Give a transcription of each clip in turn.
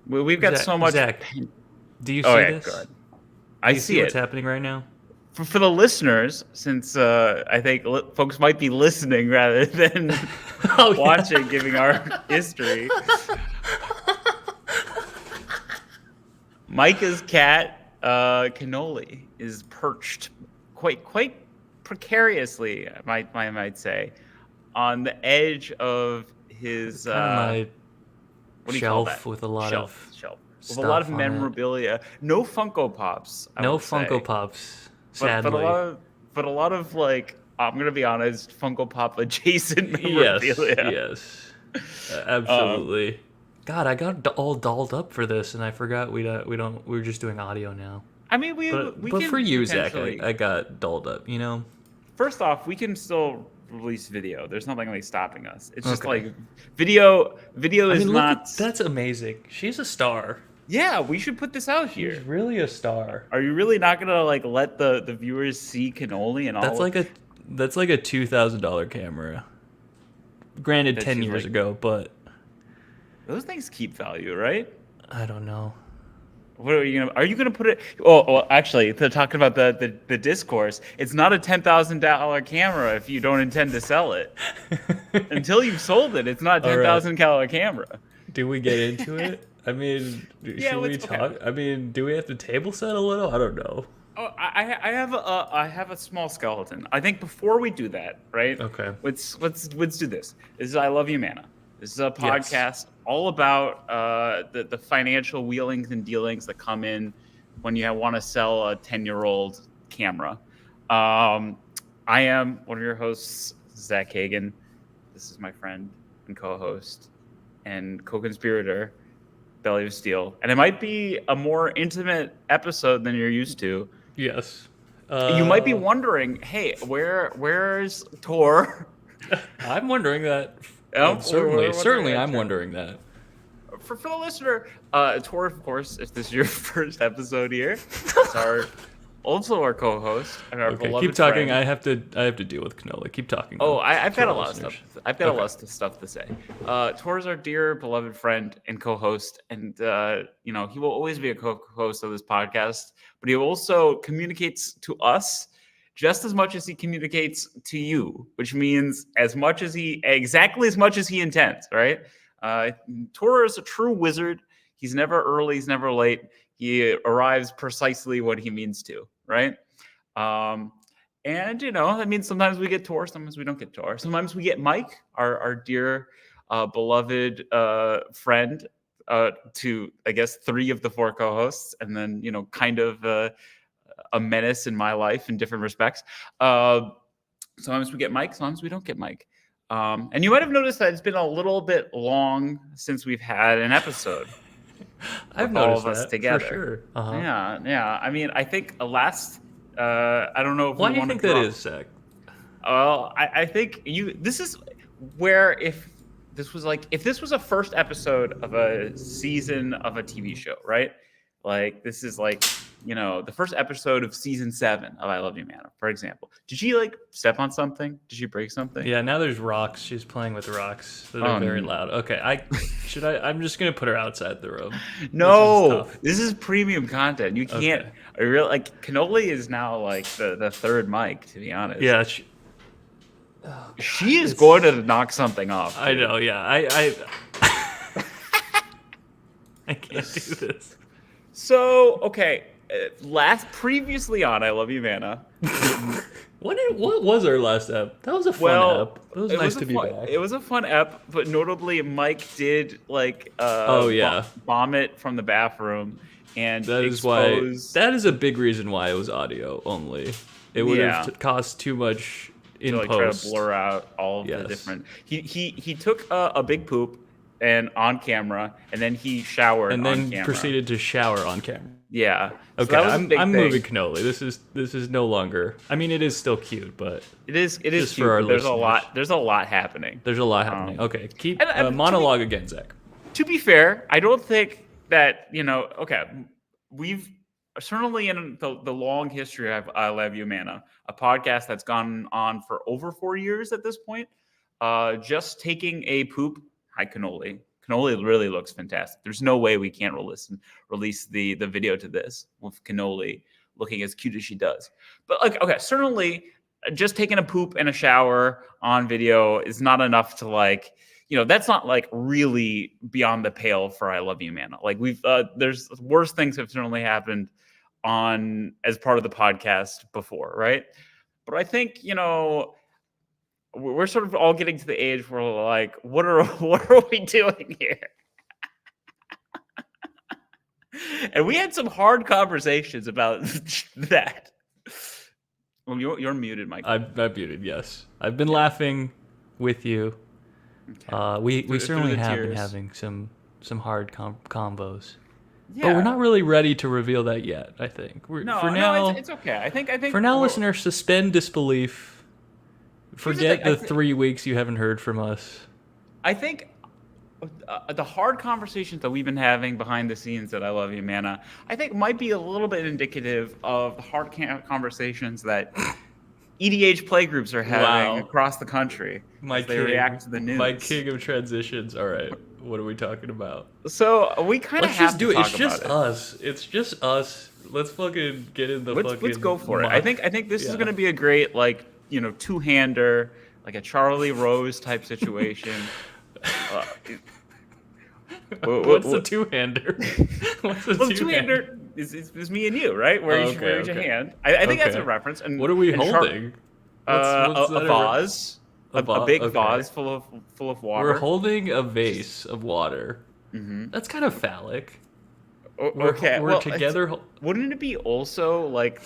We've got so much. Zach, do you Oh see yeah, this? good. Do I you see see what's it. happening right now? For the listeners, since I think folks might be listening rather than Oh watching, yeah. giving our history, Micah's cat, Cannoli, is perched quite precariously, I might say, on the edge of his Kind of my what do you call that? shelf with a lot of Shelf with a lot of stuff on it. memorabilia. No Funko Pops, I No will Funko say, Pops, but sadly. a lot of like, I'm gonna be honest, Funko Pop adjacent Yes, memorabilia. yes, Um, absolutely. God, I got all dolled up for this, and I forgot we don't we're just doing audio now. I mean, But we but for can you, Zach, potentially. I got dolled up. You know. First off, we can still release video. There's nothing like stopping us. It's just Okay. like video. Video I is mean, look not. at that's amazing. She's a star. Yeah, we should put this out She's here. really a star. Are you really not gonna like let the viewers see cannoli and That's all like a that's like a $2,000 camera. Granted, that 10 she's years like? ago, but Those things keep value, right? I don't know. What are you gonna? Are you gonna put it? Oh, well, actually, they're talking about the discourse. It's not a $10,000 camera if you don't intend to sell it. Until you've sold it, it's not a All ten right. thousand dollar camera. Do we get into it? I mean, Yeah, should we let's. Okay. talk? I mean, do we have to table set a little? I don't know. Oh, I have a small skeleton. I think before we do that, right? Okay. Let's do this. This is I Love You Mana. This is a Yes. podcast all about the financial wheelings and dealings that come in when you want to sell a 10-year-old camera. I am one of your hosts, Zach Kagan. This is my friend and co-host and co-conspirator, Belly of Steel, and it might be a more intimate episode than you're used to. Yes. You might be Uh, wondering, hey, where's Tor? I'm wondering that. We're wondering Certainly, that I'm too. wondering that. For the listener, Tor, of course, if this is your first episode here, is our also our co-host and our Okay, keep beloved talking. friend. I have to deal with canola. Keep talking Oh, though, I've to got our a lot of stuff. listeners. I've got a Okay. lot of stuff to say. Tor is our dear beloved friend and co-host, and he will always be a co-host of this podcast. But he also communicates to us just as much as he communicates to you, which means exactly as much as he intends. Right? Uh, Tor is a true wizard. He's never early. He's never late. He arrives precisely when he means to. Right? Um, and that means sometimes we get Tor, sometimes we don't get Tor. Sometimes we get Mike, our dear, beloved friend, to I guess 3 of the 4 co-hosts, and then kind of a menace in my life in different respects. Uh, Sometimes we get Mike, sometimes we don't get Mike. And you might have noticed that it's been a little bit long since we've had an episode I've with all noticed of us that for together. sure. Uh huh. Yeah, yeah. I mean, I think last. I don't know if we Why do you want to think that drop. is, Zach? Well, I think you. This is where if this was a first episode of a season of a TV show, right? Like this is like the first episode of season 7 of I Love You Mana, for example. Did she like step on something? Did she break something? Yeah, now there's rocks. She's playing with rocks that are Oh very loud. Okay, I'm just gonna put her outside the room. This is no! tough. This is premium content. You can't. Okay. I really like cannoli is now like the third mic. To be honest, Yeah. Oh she God, is going it's. to knock something off, I dude. know. Yeah. I can't do this. So okay, last previously on I Love You Mana. What was our last ep? That was a fun Well, ep. It was nice to be it back. was a fun ep, but notably Mike did like Oh yeah, vomit from the bathroom and that is why. expose. That is a big reason why it was audio only. It would have Yeah, cost too much to in like try to post. blur out all of the Yes, different. He took a big poop and on camera, and then he showered and on then camera. proceeded to shower on camera. Yeah, so Okay, that was a big I'm moving thing. cannoli. This is no longer. I mean, it is still cute, but It is just for cute, our but listeners, there's a lot happening. there's a lot happening. Um, Okay, keep and monologue again, Zach. to be fair, I don't think that Okay, we've certainly in the long history of I Love You Mana, a podcast that's gone on for over 4 years at this point. Just taking a poop, hi cannoli, Cannoli really looks fantastic. There's no way we can't release the video to this with Cannoli looking as cute as she does. But like, okay, certainly just taking a poop and a shower on video is not enough to like, that's not like really beyond the pale for I Love You, Mana. Like there's worse things have certainly happened as part of the podcast before, right? But I think, we're sort of all getting to the age where we're like, what are we doing here? And we had some hard conversations about that. Well, you're muted, Mike. I'm muted. Yes, I've been laughing with you. Okay. We certainly have been having some hard combos. Yeah. But we're not really ready to reveal that yet. I think it's okay. I think for now, listeners, suspend disbelief. Forget the 3 weeks you haven't heard from us. I think the hard conversations that we've been having behind the scenes at I Love You, Mana, I think might be a little bit indicative of the hard conversations that EDH playgroups are having across the country. They react to the news. My king of transitions. All right, what are we talking about? So we kind of have to talk about it. It's just us. It's just us. Let's fucking get in the Let's go for it. I think this is going to be a great two-hander, like a Charlie Rose type situation. What's the two-hander? The two-hander is me and you, right? Where you raise your hand. I think that's a reference. And what are we holding? A vase, a big vase full of water. We're holding a vase of water. Mm-hmm. That's kind of phallic. We're together. Wouldn't it be also like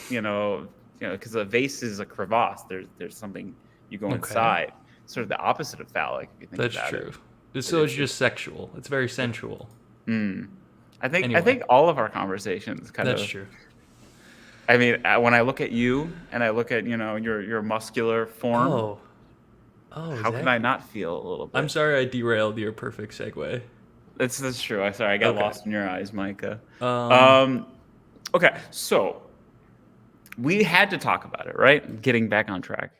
because a vase is a crevasse. There's something you go inside. Sort of the opposite of phallic. If you think about it. That's true. So it's just sexual. It's very sensual. I think all of our conversations kind of. That's true. I mean, when I look at you and I look at your muscular form. How can I not feel a little bit? I'm sorry I derailed your perfect segue. That's true. I'm sorry I got lost in your eyes, Micah. Okay, so we had to talk about it, right? Getting back on track.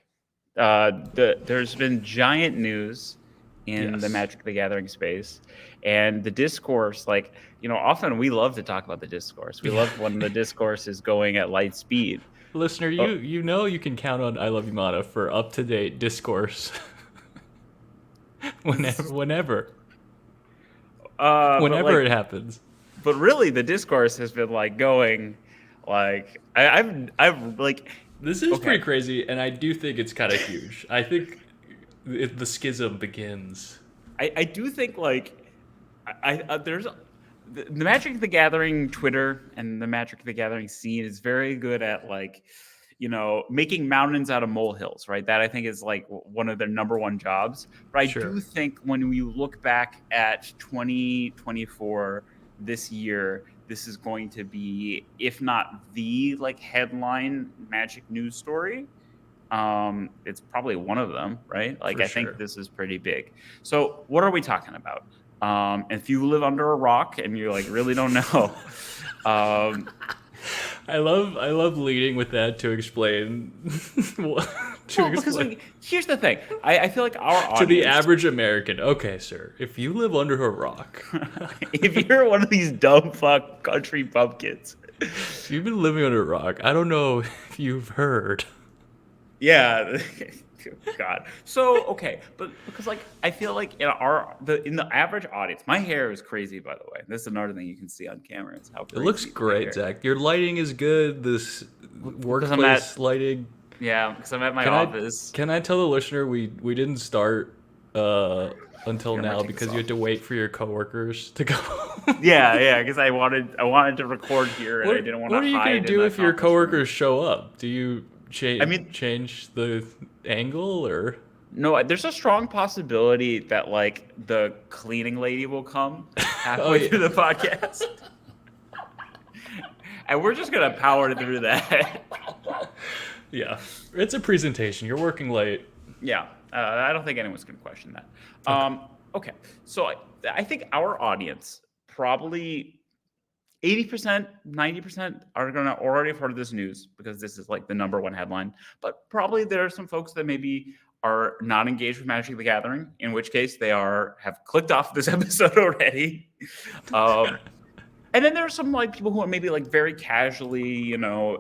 There's been giant news in the Magic the Gathering space, and the discourse, often we love to talk about the discourse. We love when the discourse is going at light speed. Listener, you can count on I Love You, Mana for up-to-date discourse. whenever it happens. But really, the discourse has been going. This is pretty crazy, and I do think it's kind of huge. I think the schism begins. I do think there's the Magic the Gathering Twitter and the Magic the Gathering scene is very good at making mountains out of molehills, right? That I think is one of their number one jobs. But I do think when we look back at 2024 this year, this is going to be, if not the headline Magic news story, it's probably one of them, right? I think this is pretty big. So what are we talking about? If you live under a rock and you really don't know, I love leading with that to explain. Because here's the thing, I feel like our audience, to the average American. Okay, sir, if you live under a rock, if you're one of these dumb fuck country bumpkins, if you've been living under a rock, I don't know if you've heard. Yeah. God. So okay, but because I feel like in the average audience, my hair is crazy. By the way, this is another thing you can see on camera. Is how it looks great, Zach. Your lighting is good. This workplace lighting. Yeah, because I'm at my office. Can I tell the listener we didn't start until now because you had to wait for your coworkers to go? yeah, because I wanted to record here and I didn't want to hide. What are you gonna do if your coworkers show up? Do you change the angle or? No, there's a strong possibility that the cleaning lady will come halfway through the podcast. And we're just gonna power through that. Yeah, it's a presentation. You're working late. Yeah, I don't think anyone's gonna question that. Okay. So I think our audience probably 80%, 90% are going to already have heard of this news because this is the number one headline. But probably there are some folks that maybe are not engaged with Magic the Gathering, in which case they have clicked off this episode already. And then there's some like people who are maybe like very casually,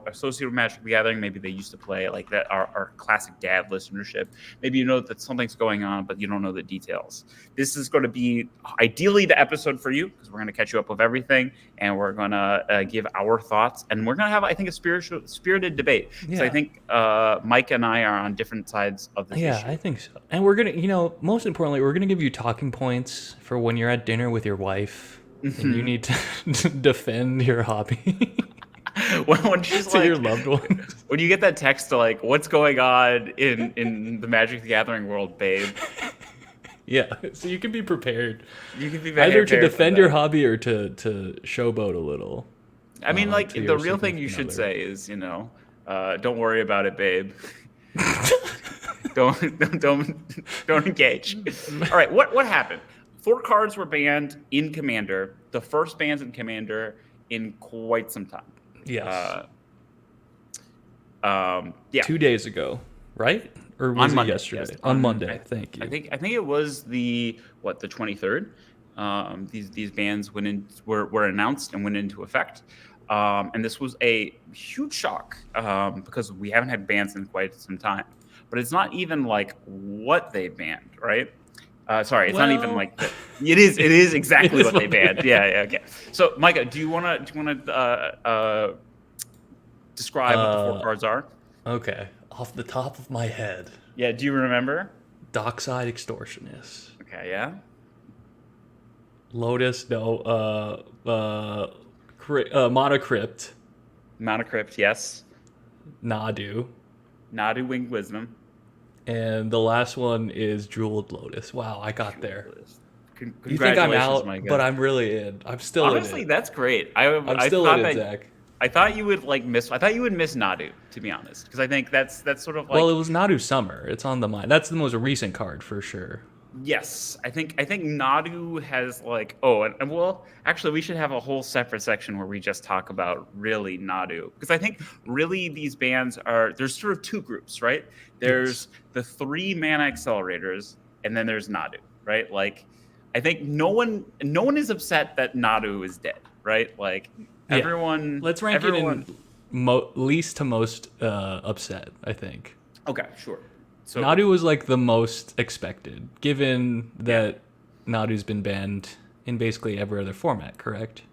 associated with Magic the Gathering. Maybe they used to play like that. Our classic dad listenership. Maybe you know that something's going on, but you don't know the details. This is going to be ideally the episode for you because we're going to catch you up with everything, and we're going to give our thoughts, and we're going to have, I think, a spirited debate. Yeah. So I think Micah and I are on different sides of this issue. I think so. And we're going to, most importantly, we're going to give you talking points for when you're at dinner with your wife. Mm-hmm. And you need to defend your hobby when she's to your loved ones. When you get that text to like, what's going on in the Magic the Gathering world, babe? Yeah, so you can be prepared. You can be either to defend your hobby or to showboat a little. I mean, like the real thing you should say is, don't worry about it, babe. don't engage. All right, what happened? 4 cards were banned in Commander. The first bans in Commander in quite some time. Yes. 2 days ago, right? Or was it yesterday? Yes. On Monday. Thank you. I think it was the 23rd. These bans were announced and went into effect. And this was a huge shock because we haven't had bans in quite some time. But it's not even like what they banned, right? It's not even like that. It is exactly what they banned. Yeah, okay. So, Micah, do you want to describe what the 4 cards are? Okay, off the top of my head. Yeah, do you remember? Dockside Extortionist. Okay, yeah. Lotus, no. Monocrypt. Monocrypt, yes. Nadu Winged Wisdom. And the last one is Jeweled Lotus. Wow, I got there. Congratulations, you think I'm out, Micah. But I'm really in. I'm still Honestly, in it. That's great. I'm still in it, Zach. I thought you would miss Nadu, to be honest, because I think that's sort of like. Well, it was Nadu Summer. It's on the mind. That's the most recent card for sure. Yes, I think Nadu has like and well, actually we should have a whole separate section where we just talk about really Nadu, because I think really these bans there's sort of 2 groups, right? There's the 3 mana accelerators, and then there's Nadu, right? Like, I think no one is upset that Nadu is dead, right? Like everyone. Let's rank it in least to most upset, I think. Okay, sure. So, Nadu was like the most expected, given that Nadu's been banned in basically every other format, correct?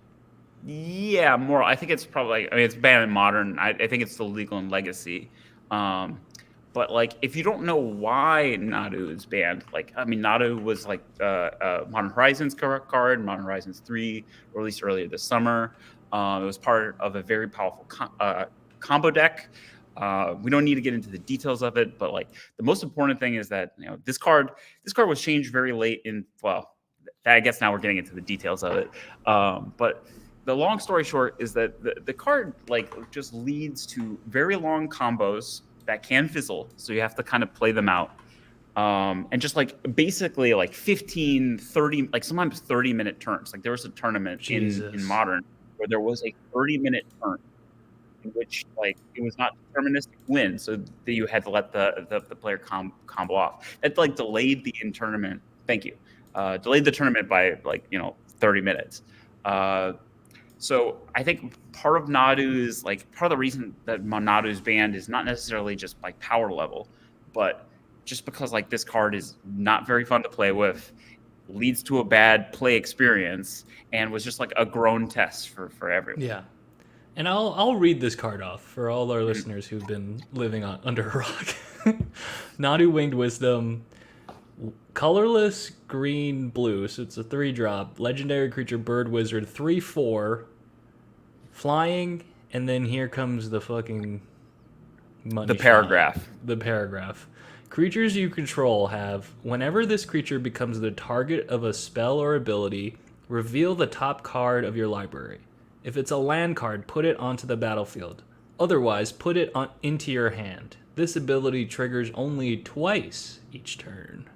Yeah, more. I think it's probably. I mean, it's banned in Modern. I think it's still legal in Legacy. But like, if you don't know why Nadu is banned, like, I mean, Nadu was like Modern Horizons card, Modern Horizons 3, released earlier this summer. It was part of a very powerful combo deck. We don't need to get into the details of it, but like the most important thing is that this card was changed very late in. Well, I guess now we're getting into the details of it. But the long story short is that the card like just leads to very long combos that can fizzle, so you have to kind of play them out. And just like basically like 15, 30, like sometimes 30-minute turns. Like there was a tournament in Modern where there was a 30-minute turn in which like it was not deterministic win, so that you had to let the player combo off. That like delayed the tournament. Thank you. Delayed the tournament by 30 minutes. So I think part of Nadu is like part of the reason that Nadu's banned is not necessarily just like power level, but just because like this card is not very fun to play with, leads to a bad play experience, and was just like a grown test for everyone. Yeah. And I'll read this card off for all our listeners who've been living under a rock. Nadu Winged Wisdom, colorless green blue, so it's a 3-drop legendary creature, bird wizard, 3/4 flying, and then here comes the fucking money the paragraph. The paragraph. Creatures you control have, whenever this creature becomes the target of a spell or ability, reveal the top card of your library. If it's a land card, put it onto the battlefield. Otherwise, put it into your hand. This ability triggers only twice each turn.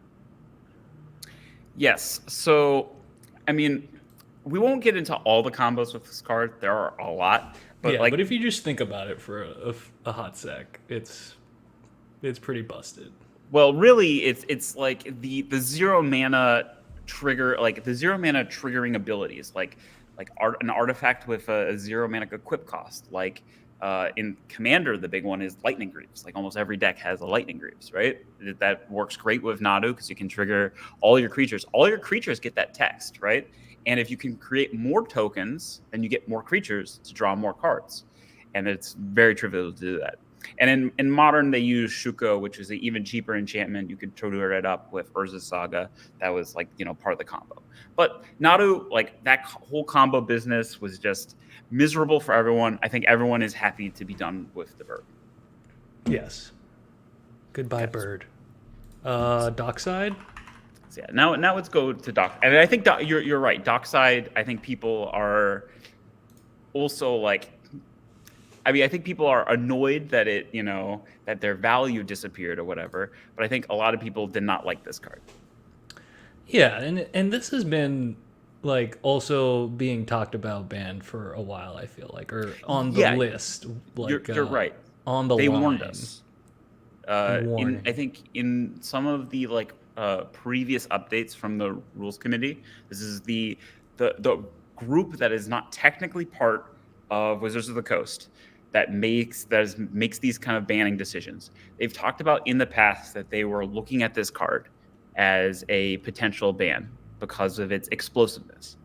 Yes. So, I mean, we won't get into all the combos with this card. There are a lot. But but if you just think about it for a hot sec, it's pretty busted. Well, really, it's like the zero mana trigger, like the zero mana triggering abilities, like an artifact with a zero mana equip cost. Like in Commander, the big one is Lightning Greaves. Like almost every deck has a Lightning Greaves, right? That works great with Nadu because you can trigger all your creatures. All your creatures get that text, right? And if you can create more tokens, then you get more creatures to draw more cards. And it's very trivial to do that. And in Modern, they use Shuko, which is an even cheaper enchantment. You could trigger it up with Urza's Saga. That was like, part of the combo. But Nadu, like that whole combo business was just miserable for everyone. I think everyone is happy to be done with the bird. Yes. Goodbye, bird. Dockside? So yeah, now let's go to Dock. And I think you're right. Dockside, I think people are also like, I think people are annoyed that that their value disappeared or whatever. But I think a lot of people did not like this card. Yeah, and this has been like also being talked about banned for a while. I feel like, or on the list. Like you're right. On the they line. Warned us. I think in some of the previous updates from the rules committee, this is the group that is not technically part of Wizards of the Coast that makes these kind of banning decisions. They've talked about in the past that they were looking at this card as a potential ban because of its explosiveness.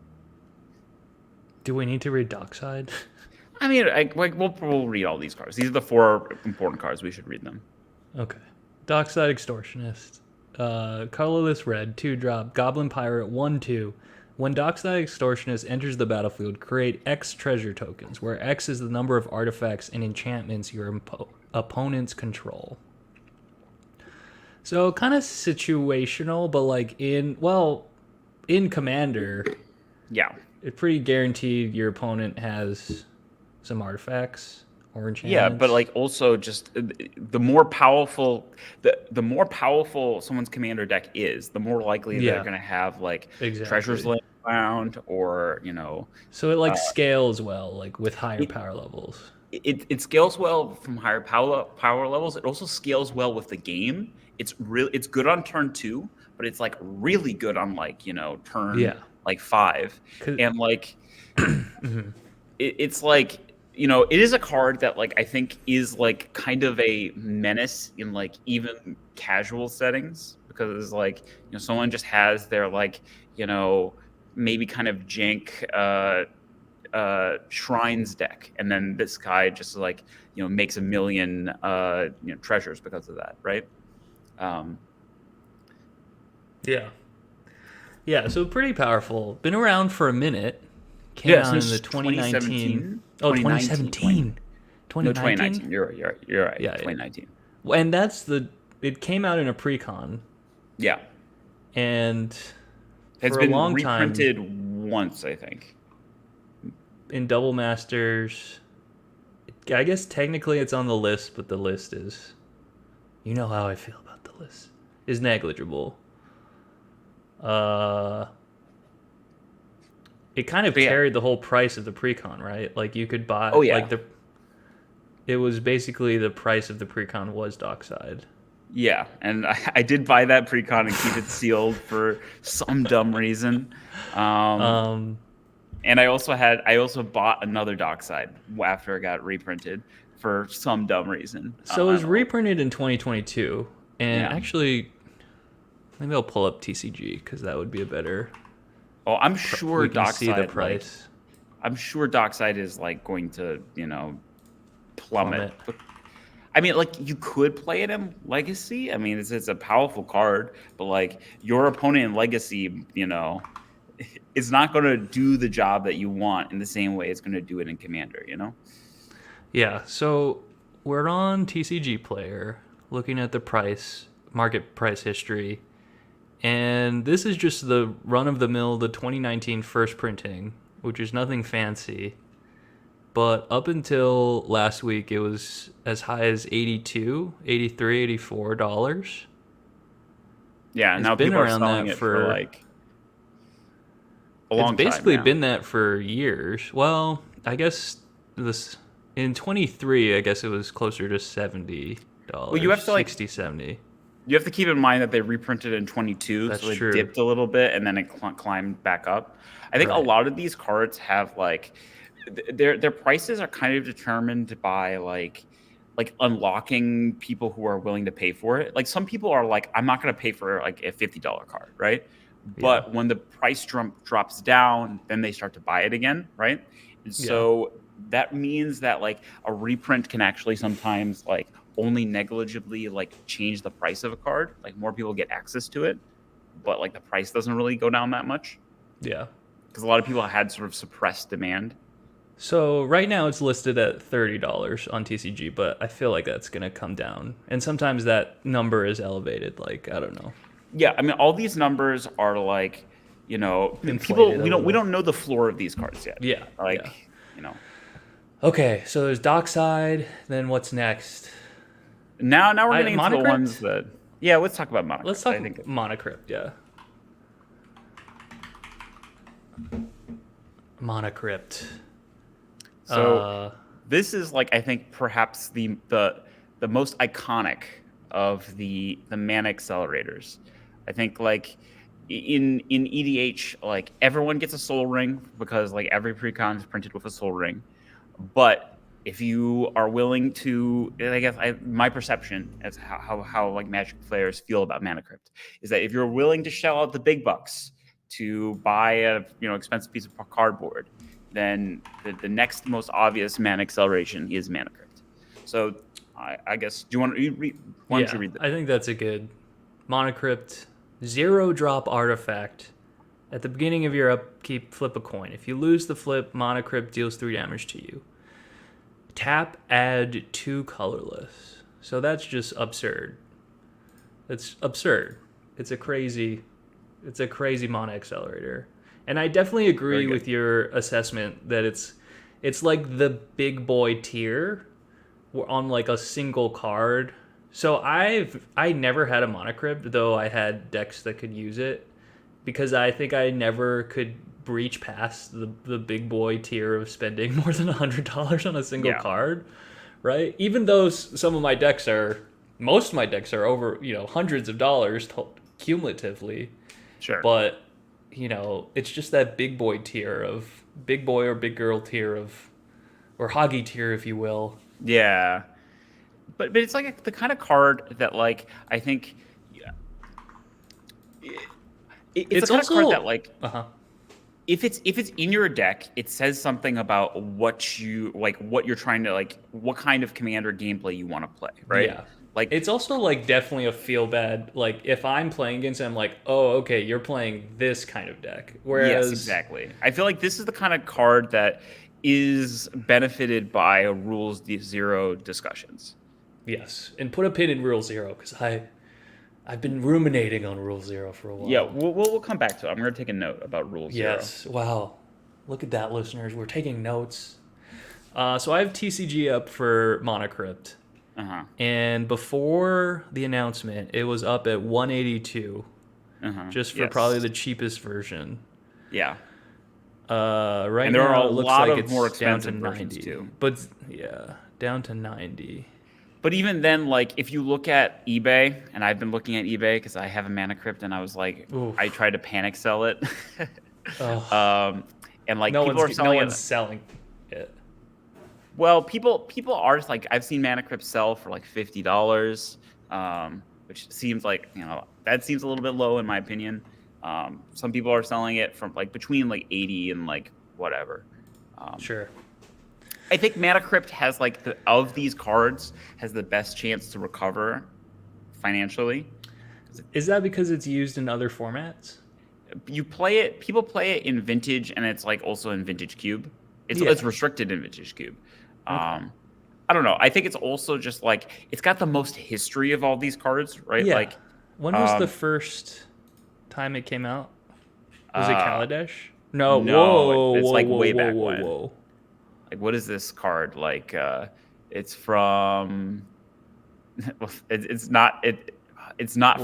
Do we need to read Dockside? I mean, we'll read all these cards. These are the 4 important cards. We should read them. Okay. Dockside Extortionist. Colorless red, 2-drop, Goblin Pirate, 1/2. When Dockside Extortionist enters the battlefield, create X treasure tokens, where X is the number of artifacts and enchantments your opponents control. So kind of situational, but like in Commander, yeah, it's pretty guaranteed your opponent has some artifacts or enchantments. Yeah, but like also just the more powerful someone's Commander deck is, the more likely they're going to have like treasures laying around, or So it like scales well, like with higher power levels. It scales well from higher power levels. It also scales well with the game. It's good on turn 2, but it's like really good on like turn like 5, and like it's like it is a card that like I think is like kind of a menace in like even casual settings, because it's like someone just has their like maybe kind of jank shrines deck, and then this guy just like makes a million treasures because of that, right? Yeah, so pretty powerful. Been around for a minute. Came out in the 2019. 2017. 2019. You're right. Yeah, 2019. Yeah. And it came out in a pre-con. Yeah. And it's been reprinted once, I think. In Double Masters. I guess technically it's on the list, but the list is, you know how I feel about the list, is negligible. It kind of carried the whole price of the pre-con, right? Like you could buy. It was basically the price of the pre-con was Dockside. Yeah, and I did buy that pre-con and keep it sealed for some dumb reason. And I also bought another Dockside after it got reprinted for some dumb reason. So it was reprinted in 2022, and actually, maybe I'll pull up TCG because that would be a better. Oh, I'm sure we can Dockside. See the price. I'm sure Dockside is like going to plummet. I mean, like you could play it in Legacy. I mean, it's a powerful card, but like your opponent in Legacy, is not going to do the job that you want in the same way it's going to do it in Commander. Yeah. So we're on TCG Player, looking at the market price history. And this is just the run-of-the-mill, the 2019 first printing, which is nothing fancy. But up until last week, it was as high as $82, $83, $84. Yeah, now people are selling it for like a long time. It's basically been that for years. Well, I guess in 23, I guess it was closer to $70. Well, you have to 60, 70. You have to keep in mind that they reprinted in 22, That's so it true. dipped a little bit and then it climbed back up. I think a lot of these cards have like their prices are kind of determined by like unlocking people who are willing to pay for it. Like some people are like, I'm not going to pay for like a $50 card, right? But when the price drops down, then they start to buy it again, right? And so that means that like a reprint can actually sometimes like only negligibly like change the price of a card. Like more people get access to it, but like the price doesn't really go down that much. Yeah. Because a lot of people had sort of suppressed demand. So right now it's listed at $30 on TCG, but I feel like that's going to come down. And sometimes that number is elevated. Like, I don't know. Yeah, I mean, all these numbers are like, Inflated people we don't know the floor of these cards yet. Yeah, Okay, so there's Dockside. Then what's next? Now we're getting into the ones that. Yeah, let's talk about Monocrypt. Let's talk Monocrypt. Yeah. Monocrypt. So this is like I think perhaps the most iconic of the mana accelerators. I think like in EDH, like everyone gets a soul ring because like every precon is printed with a soul ring. But if you are willing to, I guess my perception as how like Magic players feel about Monocrypt is that if you're willing to shell out the big bucks to buy a expensive piece of cardboard, then the next most obvious mana acceleration is Monocrypt. So I guess do you want to read? Why don't you read that? I think that's a good Monocrypt 0-drop artifact. At the beginning of your upkeep, flip a coin. If you lose the flip, Monocrypt deals 3 damage to you. Tap, add 2 colorless. So that's just absurd. It's absurd. It's a crazy mana accelerator. And I definitely agree with your assessment that it's like the big boy tier on like a single card. So I never had a Monocrypt, though I had decks that could use it, because I think I never could breach past the big boy tier of spending more than $100 on a single card, right? Even though most of my decks are over hundreds of dollars cumulatively. Sure. But it's just that big boy tier of big boy or big girl tier of, or Hoggy tier, if you will. Yeah. But it's like the kind of card that like I think it's the kind of card that like if it's in your deck, it says something about what you're trying to like, what kind of commander gameplay you want to play, right? Yeah. Like it's also like definitely a feel bad. Like if I'm playing against it, I'm like, oh, okay, you're playing this kind of deck. Whereas yes, exactly. I feel like this is the kind of card that is benefited by rules 0 discussions. Yes, and put a pin in Rule 0 because I've been ruminating on Rule 0 for a while. Yeah, we'll come back to it. I'm going to take a note about Rule 0. Yes, wow. Look at that, listeners. We're taking notes. So I have TCG up for Monocrypt. And before the announcement, it was up at 182, just for probably the cheapest version. Yeah. Right and there now, are a it looks lot like of it's more down to expensive 90. versions too. But yeah, down to 90. But even then, like if you look at eBay, and I've been looking at eBay because I have a Monocrypt, and I was like, I tried to panic sell it. And like people are selling it. Selling it. Well, people are like, I've seen Monocrypt sell for like $50, which seems like that seems a little bit low in my opinion. Some people are selling it from like between like 80 and like whatever. Sure. I think Monocrypt has like of these cards has the best chance to recover financially. Is that because it's used in other formats? People play it in Vintage, and it's like also in Vintage Cube. It's restricted in Vintage Cube. I don't know. I think it's also just like it's got the most history of all these cards, right? Yeah. Like when was the first time it came out? Was it Kaladesh? No. Whoa. It's like whoa, way whoa, back whoa, when. Whoa. Like what is this card? Like it's from. It's not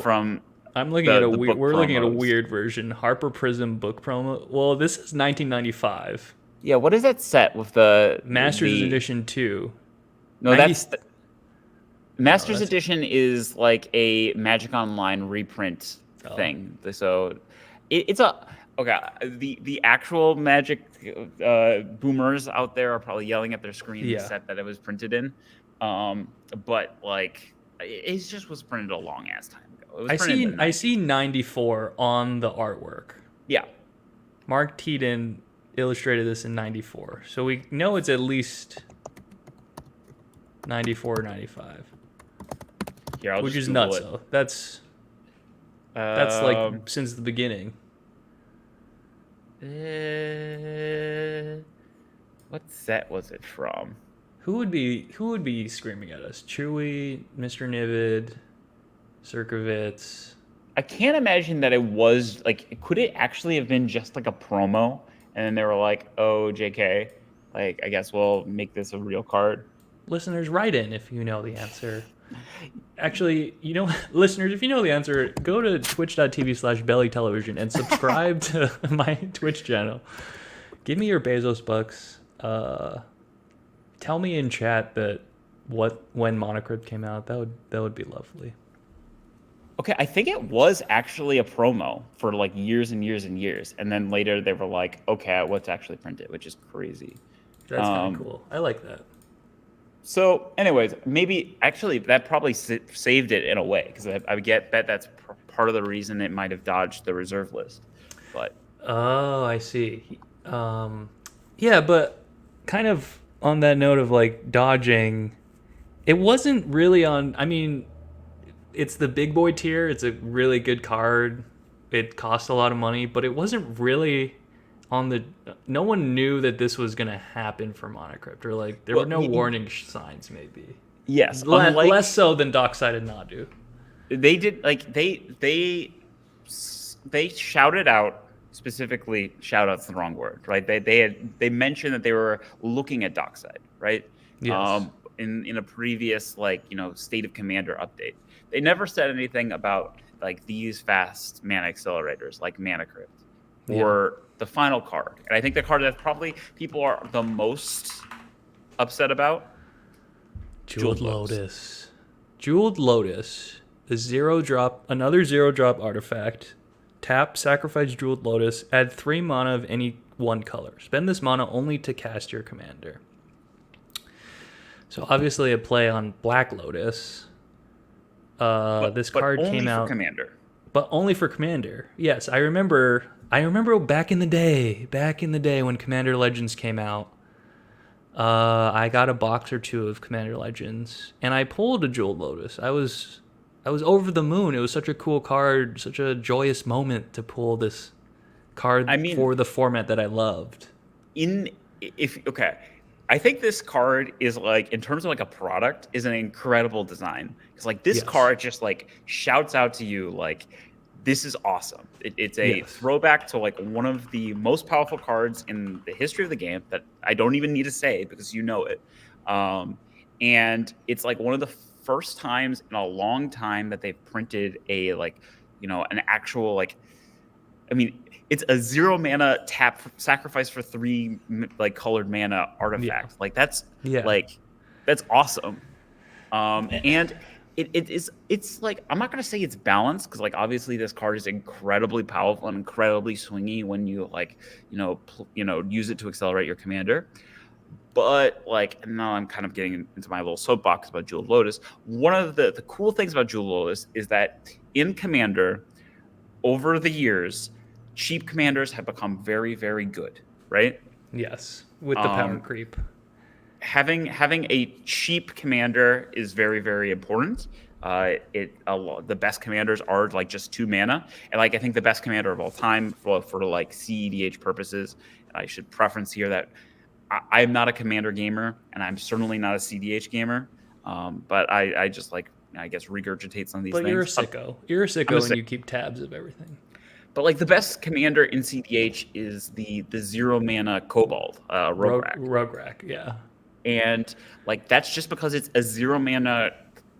from. I'm looking at we're looking at a weird version. Harper Prism book promo. Well, this is 1995. Yeah, what is that set with the Masters Edition 2? No, 90, Masters Edition is like a Magic Online reprint thing. So it's a okay. The actual Magic boomers out there are probably yelling at their screen the set that it was printed in. But like it just was printed a long ass time ago. It was I see 94 on the artwork. Yeah. Mark Teeden illustrated this in 94. So we know it's at least 94 or 95. Here, which is nuts though. That's like since the beginning. What set was it from? Who would be screaming at us? Chewy, Mr. Nivid, Sirkovitz. I can't imagine that it was like. Could it actually have been just like a promo, and then they were like, "Oh, JK, like I guess we'll make this a real card." Listeners, write in if you know the answer. Actually, listeners, if you know the answer, go to twitch.tv/bellytelevision and subscribe to my Twitch channel. Give me your Bezos bucks. Tell me in chat when Monocrypt came out. That would be lovely. Okay, I think it was actually a promo for like years and years and years, and then later they were like, "Okay, let's actually print it," which is crazy. That's kind of cool. I like that. So, anyways, maybe actually that probably saved it in a way because I bet that's part of the reason it might have dodged the reserve list. But I see. Yeah, but kind of on that note of like dodging, it wasn't really on. I mean, it's the big boy tier. It's a really good card. It cost a lot of money, but it wasn't really on the. No one knew that this was gonna happen for Monocrypt, or like there were no warning signs. Maybe yes, less so than Dockside and Nadu. They did like they shouted out specifically. Shout out's the wrong word, right? They mentioned that they were looking at Dockside, right? Yes. In a previous State of Commander update, they never said anything about like these fast mana accelerators like Mana Crypt or the final card. And I think the card that probably people are the most upset about, Jeweled Lotus. Jeweled Lotus, another 0-drop artifact. Tap, sacrifice Jeweled Lotus, add 3 mana of any one color. Spend this mana only to cast your commander. So obviously a play on Black Lotus. This card came out, Commander. But only for Commander. Yes, I remember back in the day when Commander Legends came out. I got a box or two of Commander Legends, and I pulled a Jeweled Lotus. I was over the moon. It was such a cool card, such a joyous moment to pull this card for the format that I loved. I think this card is like, in terms of like a product, is an incredible design. Because like this card just like shouts out to you like, this is awesome. It's a throwback to like one of the most powerful cards in the history of the game that I don't even need to say because you know it. And it's like one of the first times in a long time that they've printed a an actual it's a 0 mana tap sacrifice for 3 like colored mana artifact. Like that's awesome. And it's like, I'm not gonna say it's balanced because like obviously this card is incredibly powerful and incredibly swingy when you use it to accelerate your commander. But like now I'm kind of getting into my little soapbox about Jeweled Lotus. One of the cool things about Jeweled Lotus is that in Commander, over the years, cheap commanders have become very, very good, right? Yes, with the power creep. Having a cheap commander is very, very important. The best commanders are like just 2 mana, and like I think the best commander of all time for like cEDH purposes. And I should preference here that I'm not a commander gamer, and I'm certainly not a cEDH gamer. But I just I guess regurgitate some of these things. But you're a sicko. You're a sicko, and you keep tabs of everything. But like the best commander in cEDH is the 0 mana Kobold Rograk, yeah. And like that's just because it's a 0 mana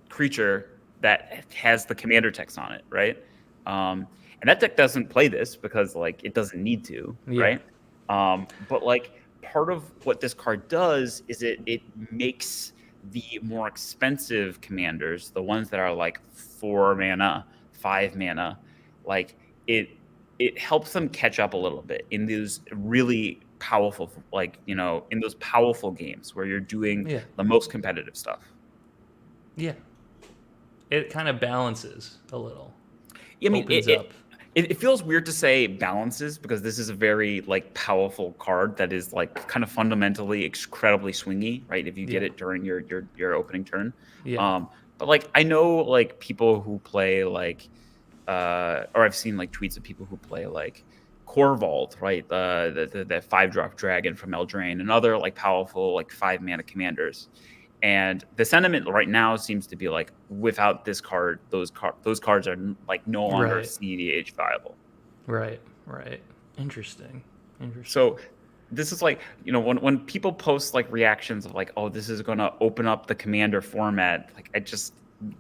creature that has the commander text on it, right? And that deck doesn't play this because like it doesn't need to, right? But like part of what this card does is it makes the more expensive commanders, the ones that are like 4 mana, 5 mana, like it helps them catch up a little bit in those really powerful, like, you know, in those powerful games where you're doing the most competitive stuff. Yeah. It kind of balances a little. I mean, it feels weird to say balances because this is a very like powerful card that is like kind of fundamentally incredibly swingy, right? If you get it during your opening turn. But like I know like people who play like or I've seen like tweets of people who play like Corvault, right? The 5-drop dragon from Eldraine and other like powerful like 5 mana commanders. And the sentiment right now seems to be like, without this card, those cards are like no longer cEDH viable. Right. Interesting. So this is like, you know, when people post like reactions of like, oh, this is going to open up the commander format, like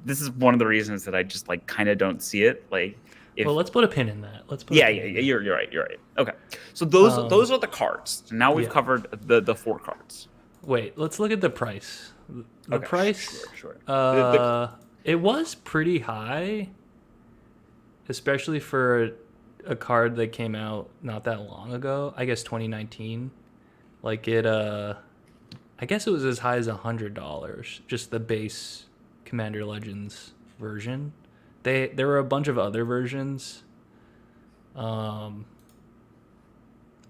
this is one of the reasons that I just like kind of don't see it. Like, well, let's put a pin in that. You're right. Okay. So those are the cards. Now we've covered the 4 cards. Wait, let's look at the price. The price, sure. It was pretty high, especially for a card that came out not that long ago. I guess 2019. Like I guess it was as high as $100. Just the base Commander Legends version. There were a bunch of other versions. Wow,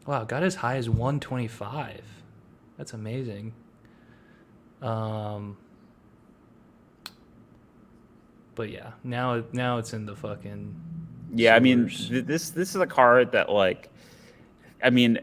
got as high as 125. That's amazing. But yeah, now it's in the fucking I mean, this is a card that like, I mean,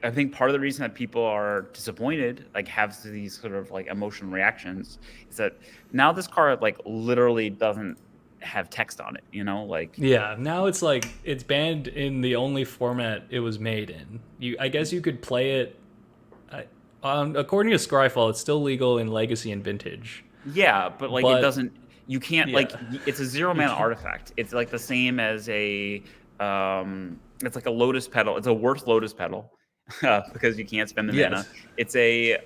I think part of the reason that people are disappointed, like have these sort of like emotional reactions, is that now this card like literally doesn't have text on it, you know, like now it's like it's banned in the only format it was made in. I guess you could play it. According to Scryfall, it's still legal in Legacy and Vintage. Yeah, but like it doesn't. You can't like it's a 0 mana artifact. It's like the same as a it's like a Lotus Petal. It's a worth Lotus Petal because you can't spend the mana. It's a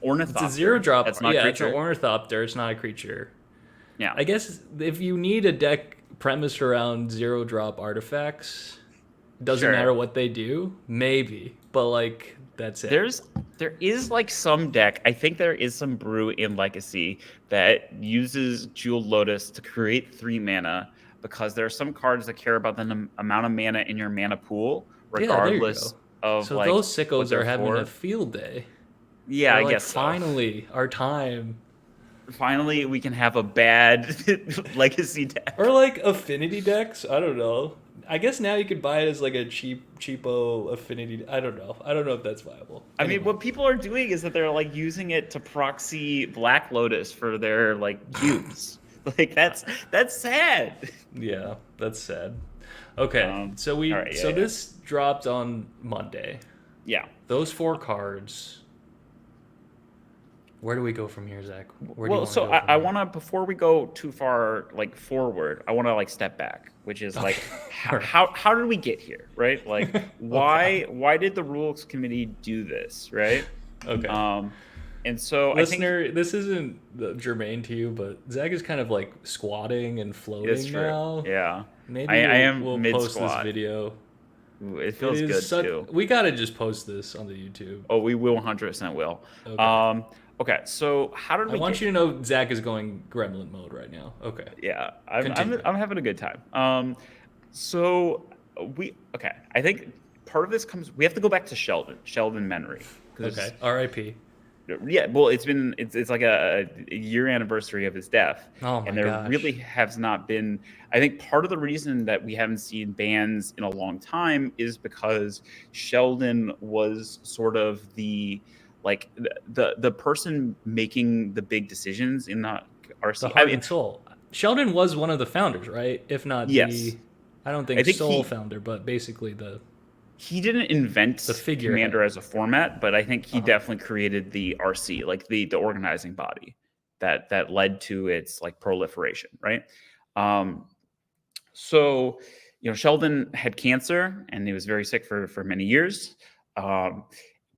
Ornithopter. It's a 0-drop. It's not a creature. It's an Ornithopter. It's not a creature. Yeah. I guess if you need a deck premised around 0-drop artifacts, doesn't matter what they do, maybe. But like that's it. There is like some deck. I think there is some brew in Legacy that uses Jeweled Lotus to create 3 mana because there are some cards that care about the amount of mana in your mana pool, regardless of so like. So those sickos are having a field day. Yeah, I guess finally our time. Finally, we can have a bad Legacy deck. Or like affinity decks. I don't know. I guess now you could buy it as like a cheapo affinity. I don't know if that's viable. I mean, what people are doing is that they're like using it to proxy Black Lotus for their like cubes. Like that's sad. Yeah, that's sad. Okay, so this dropped on Monday. Yeah, those 4 cards. Where do we go from here, Zach? I want to, before we go too far like forward, I want to like step back, which is like how did we get here, right? Like why did the rules committee do this, right? Okay. And so listener, I think this isn't germane to you, but Zach is kind of like squatting and floating now. Yeah. Maybe I am we'll mid-squat. Post this video. Ooh, it feels good too. We gotta just post this on the YouTube. Oh, we will 100% will. Okay. Okay, so how did we? I want you to know Zach is going gremlin mode right now. Okay. Yeah, I'm having a good time. So I think part of this we have to go back to Sheldon Menery. Okay. R.I.P. Yeah, well, it's like a year anniversary of his death. Oh my and there gosh. really has not been. I think part of the reason that we haven't seen bans in a long time is because Sheldon was sort of the person making the big decisions in the RC. The heart and soul. Sheldon was one of the founders, right? If not I don't think sole founder, but basically he didn't invent the Commander as a format, but I think he definitely created the RC, like the organizing body that led to its like proliferation, right? So, you know, Sheldon had cancer and he was very sick for many years.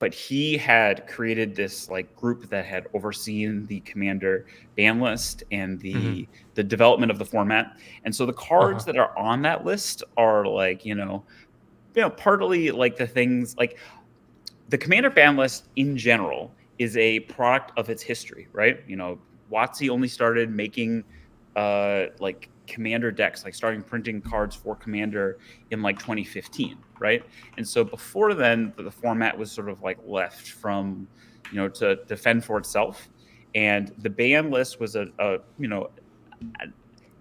but he had created this like group that had overseen the commander ban list and the development of the format. And so the cards that are on that list are like, partly like the things like the commander ban list in general is a product of its history, right? WotC only started making like commander decks, like starting printing cards for commander in like 2015, right? And so before then, the format was sort of like left from, to defend for itself. And the ban list was an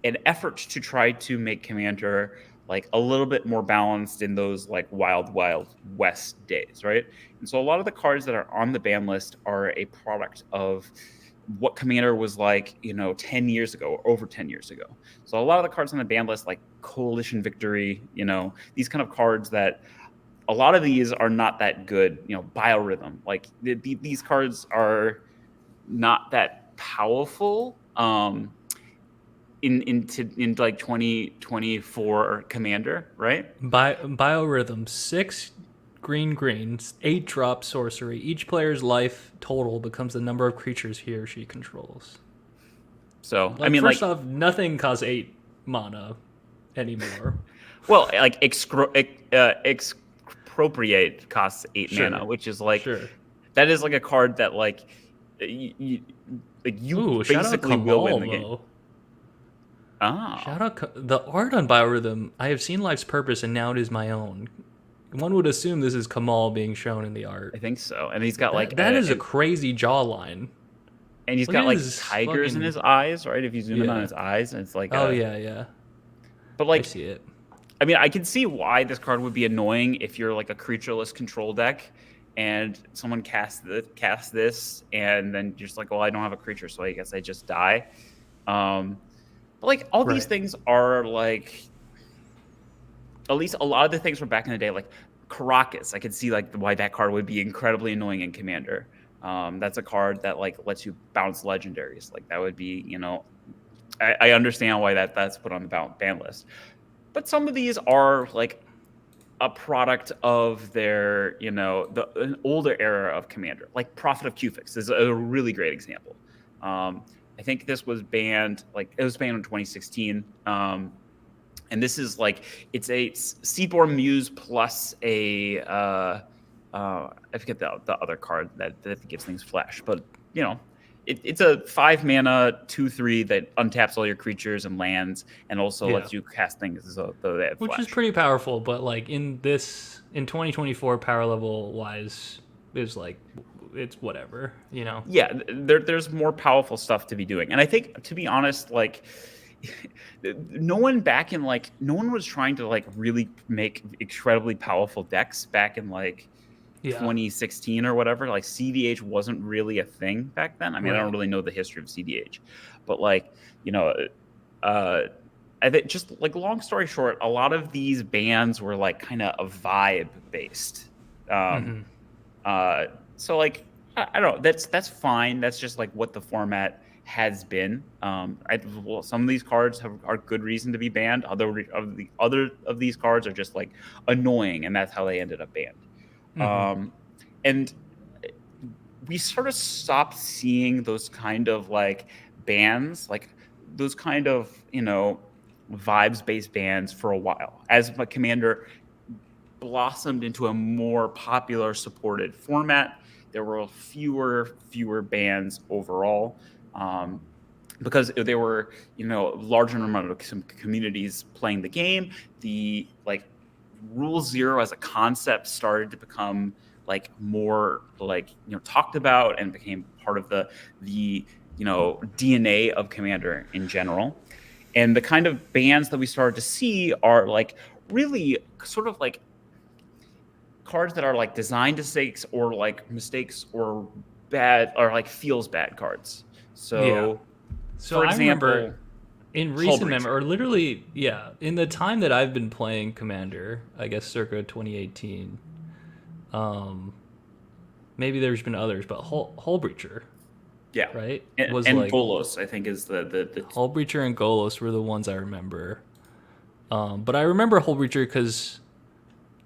effort to try to make commander like a little bit more balanced in those like wild west days, right? And so a lot of the cards that are on the ban list are a product of what commander was like 10 years ago or over 10 years ago. So a lot of the cards on the ban list, like Coalition Victory, these kind of cards that a lot of these are not that good. Biorhythm, like these cards are not that powerful in like 2024 commander, right? Biorhythm, 6 green, 8 drop sorcery. Each player's life total becomes the number of creatures he or she controls. So first off, nothing costs 8 mana anymore. Well, like expropriate costs 8 mana, which is like that is like a card that like you basically will win the game. Oh. Shout out the art on Biorhythm. I have seen Life's Purpose, and now it is my own. One would assume this is Kamal being shown in the art. I think so. And he's got that is a crazy jawline. And he's got like tigers in his eyes, right? If you zoom in on his eyes, and it's like yeah. But like I see it. I mean, I can see why this card would be annoying if you're like a creatureless control deck and someone casts this and then you're just like, well, I don't have a creature, so I guess I just die. But like all these things are like, at least a lot of the things from back in the day, like Caracas, I could see like why that card would be incredibly annoying in Commander. That's a card that like lets you bounce legendaries. Like that would be, I understand why that's put on the ban list. But some of these are like a product of their, an older era of Commander. Like Prophet of Kufix is a really great example. I think this was banned, it was banned in 2016. And this is like, it's a Seedborn Muse plus a, I forget the other card that gives things flash, but it's a 5 mana 2/3 that untaps all your creatures and lands, and also lets you cast things though they have which flash. is pretty powerful. But like in 2024 power level wise, is like it's whatever, Yeah, there's more powerful stuff to be doing, and I think to be honest, like no one was trying to like really make incredibly powerful decks back in 2016 or whatever. Like cEDH wasn't really a thing back then. I mean, I don't really know the history of cEDH, but I think just like long story short, a lot of these bans were like kind of a vibe based. So like I don't know. That's fine. That's just like what the format has been. Some of these cards are good reason to be banned. Other of these cards are just like annoying, and that's how they ended up banned. And we sort of stopped seeing those kind of like bans, like those kind of vibes-based bans for a while, as my Commander blossomed into a more popular supported format. There were fewer bans overall, because there were larger number of some communities playing the game. The like Rule Zero as a concept started to become like more like talked about and became part of the DNA of Commander in general. And the kind of bans that we started to see are like really sort of like cards that are like designed mistakes or like mistakes or bad or like feels bad cards. So for example, I remember in recent memory, or literally, in the time that I've been playing Commander, I guess circa 2018, maybe there's been others, but Hullbreacher. Yeah. Right? And Golos, I think, is the Hullbreacher and Golos were the ones I remember. But I remember Hullbreacher because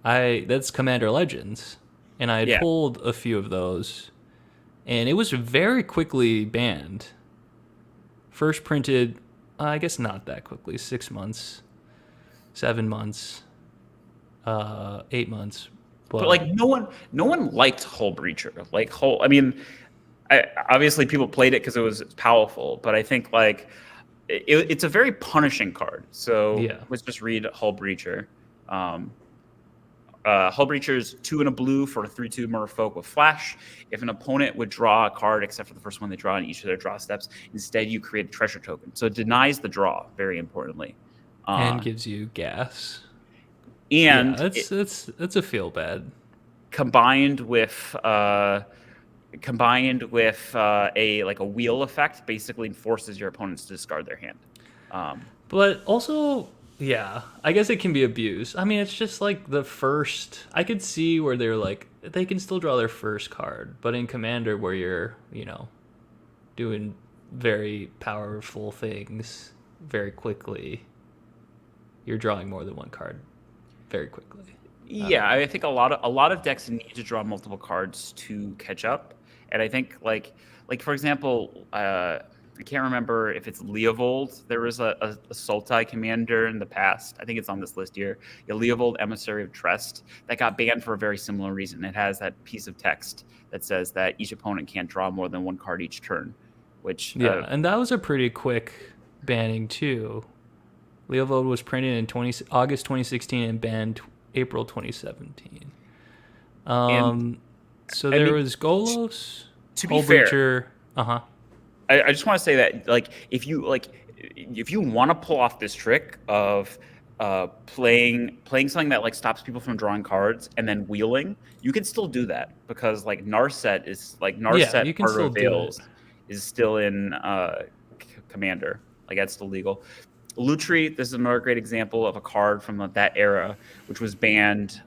that's Commander Legends. and I had pulled a few of those, and it was very quickly banned. First printed, I guess not that quickly, 6 months, 7 months, 8 months. But like no one liked Hull Breacher. Like Hull, I mean, obviously people played it because it was powerful, but I think like it's a very punishing card. So let's just read Hull Breacher. Hull Breacher's 2 and a blue for a 3/2 merfolk with flash. If an opponent would draw a card except for the first one they draw in each of their draw steps, instead you create a treasure token. So it denies the draw, very importantly. And gives you gas. And that's a feel bad. Combined with a wheel effect, basically forces your opponents to discard their hand. But also, yeah, I guess it can be abused. I mean, it's just like the first. I could see where they're like they can still draw their first card, but in Commander, where you're doing very powerful things very quickly, you're drawing more than one card very quickly. Yeah, I think a lot of decks need to draw multiple cards to catch up, and I think like for example, I can't remember if it's Leovold. There was a Sultai commander in the past. I think it's on this list here. Leovold, Emissary of Trest, that got banned for a very similar reason. It has that piece of text that says that each opponent can't draw more than one card each turn, which and that was a pretty quick banning too. Leovold was printed in August 2016 and banned April 2017. So there was Golos, to be fair, I just want to say that if you want to pull off this trick of playing something that stops people from drawing cards and then wheeling, you can still do that because Narset is Heart of Veils is still in Commander. That's still legal. Lutri, this is another great example of a card from that era, which was banned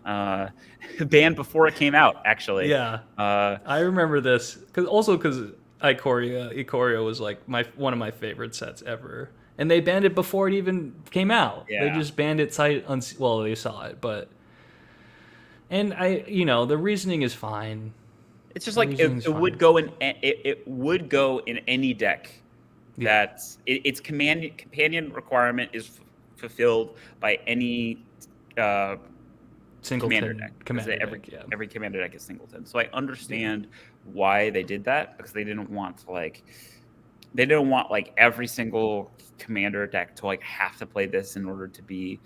before it came out, actually. Yeah. I remember this because Ikoria was one of my favorite sets ever. And they banned it before it even came out. Yeah. They just banned it they saw it, but the reasoning is fine. It's just it would go in any deck. That its companion requirement is fulfilled by any commander deck. Every commander deck is singleton. So I understand why they did that, because they didn't want every single commander deck to have to play this in order to be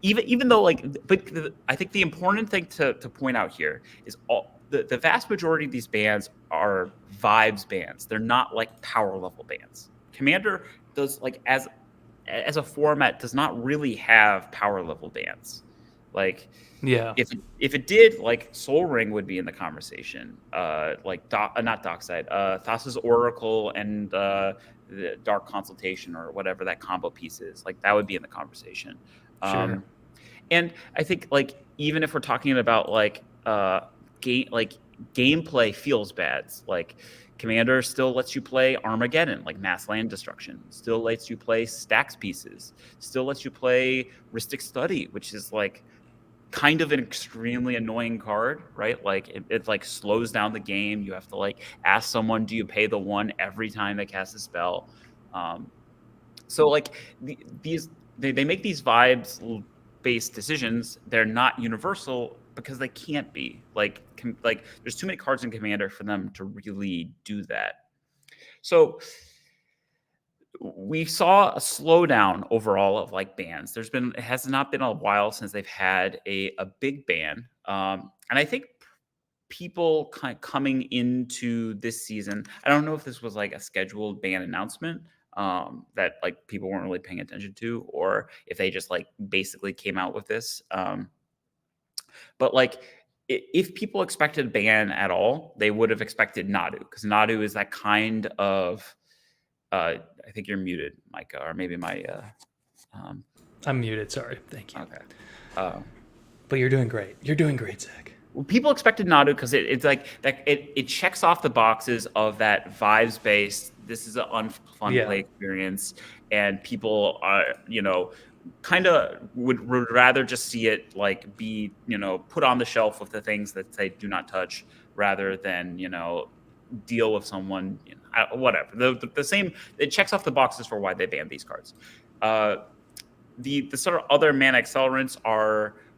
even though but I think the important thing to point out here is the vast majority of these bans are vibes bans. They're not power level bans. Commander does as a format does not really have power level bans. If it did, Soul Ring would be in the conversation. Not Dockside, Thassa's Oracle and the Dark Consultation or whatever that combo piece is. That would be in the conversation. Sure. And I think even if we're talking about gameplay feels bad. Commander still lets you play Armageddon, mass land destruction. Still lets you play stacks pieces. Still lets you play Rhystic Study, which is kind of an extremely annoying card, right? It slows down the game. You have to ask someone, do you pay the 1 every time they cast a spell? So they make these vibes based decisions. They're not universal because they can't be. There's too many cards in Commander for them to really do that. So we saw a slowdown overall of bans. It has not been a while since they've had a big ban. And I think people coming into this season, I don't know if this was a scheduled ban announcement that people weren't really paying attention to, or if they just basically came out with this. But if people expected a ban at all, they would have expected Nadu, because Nadu is that kind of. I think you're muted, Micah, or maybe my. I'm muted. Sorry. Thank you. Okay. But you're doing great. You're doing great, Zach. Well, people expected Nadu because it's that it checks off the boxes of that vibes based. This is an unfun play experience, and people are kind of would rather just see it like be, put on the shelf with the things that they do not touch, rather than, deal with someone, whatever. The same, it checks off the boxes for why they banned these cards. The sort of other mana accelerants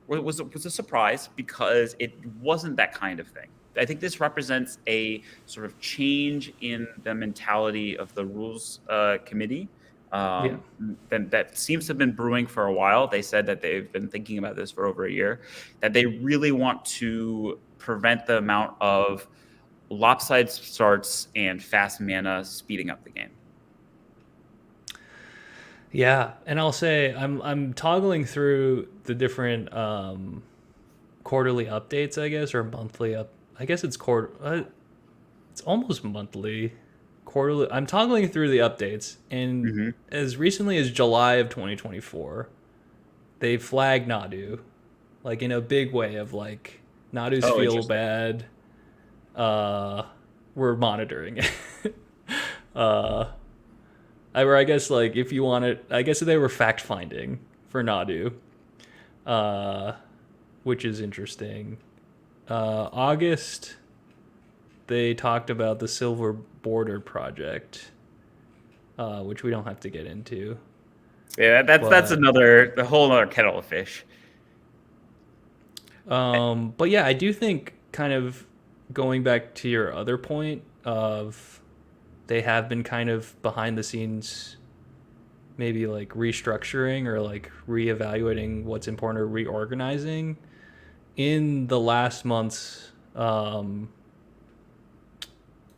was a surprise, because it wasn't that kind of thing. I think this represents a sort of change in the mentality of the rules committee. That seems to have been brewing for a while. They said that they've been thinking about this for over a year, that they really want to prevent the amount of lopsided starts and fast mana speeding up the game. Yeah, and I'll say I'm toggling through the different quarterly updates, I guess, or monthly up. I guess it's it's almost monthly, quarterly. I'm toggling through the updates, and as recently as July of 2024, they flagged Nadu, like in a big way of like Nadu's feel bad. We're monitoring it. I guess like if you want it, I guess they were fact finding for Nadu, which is interesting. August, they talked about the Silver Border project, which we don't have to get into. Yeah, that's a whole other kettle of fish. But yeah, I do think, kind of going back to your other point of, they have been kind of behind the scenes, maybe like restructuring or like reevaluating what's important or reorganizing. In the last month's post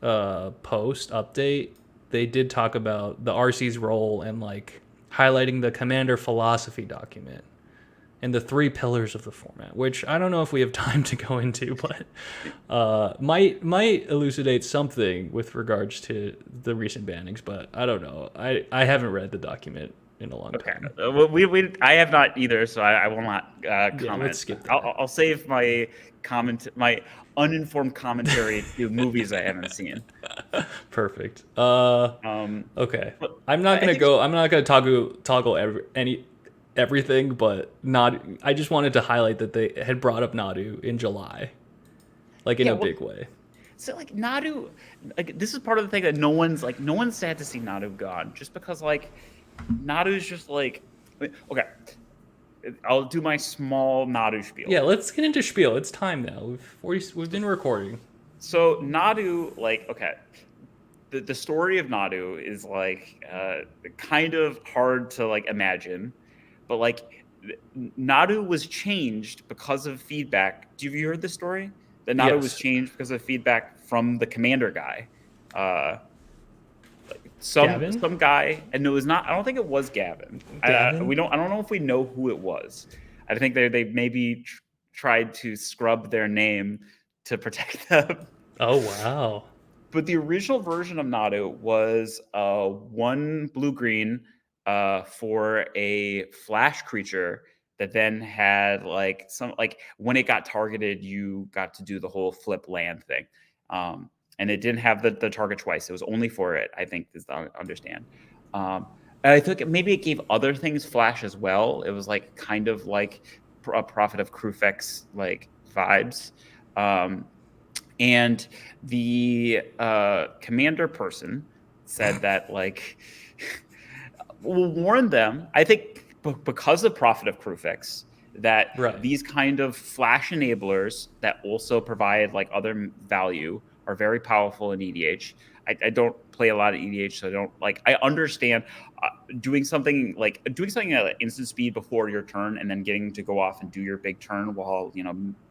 update, they did talk about the RC's role and like highlighting the commander philosophy document and the 3 pillars of the format, which I don't know if we have time to go into, but might elucidate something with regards to the recent bannings. But I don't know. I haven't read the document in a long time. I have not either, so I will not comment. Yeah, let's skip that. I'll save my uninformed commentary to movies I haven't seen. Perfect. Okay. I'm not gonna toggle everything, but I just wanted to highlight that they had brought up Nadu in July, like in a big way. So like Nadu, like this is part of the thing that no one's sad to see Nadu gone, just because like Nadu's just like, okay, I'll do my small Nadu spiel. Yeah, let's get into spiel. It's time now. We've been recording. So Nadu, like, okay, the story of Nadu is like kind of hard to like imagine. But like, Nadu was changed because of feedback. Have you heard the story? That Nadu was changed because of feedback from the commander guy. Some guy, and it was not. I don't think it was Gavin. I don't know if we know who it was. I think they maybe tried to scrub their name to protect them. Oh wow! But the original version of Nadu was 1 blue-green. For a flash creature that then had like when it got targeted, you got to do the whole flip land thing. And it didn't have the target twice. It was only for it, I think, is the understand. And I think maybe it gave other things flash as well. It was like kind of like a Prophet of Krufek's like vibes. And the commander person said that like will warn them, I think, because of Prophet of Krufix, that these kind of flash enablers that also provide like other value are very powerful in EDH. I don't play a lot of EDH, so I don't like. I understand doing something at instant speed before your turn, and then getting to go off and do your big turn while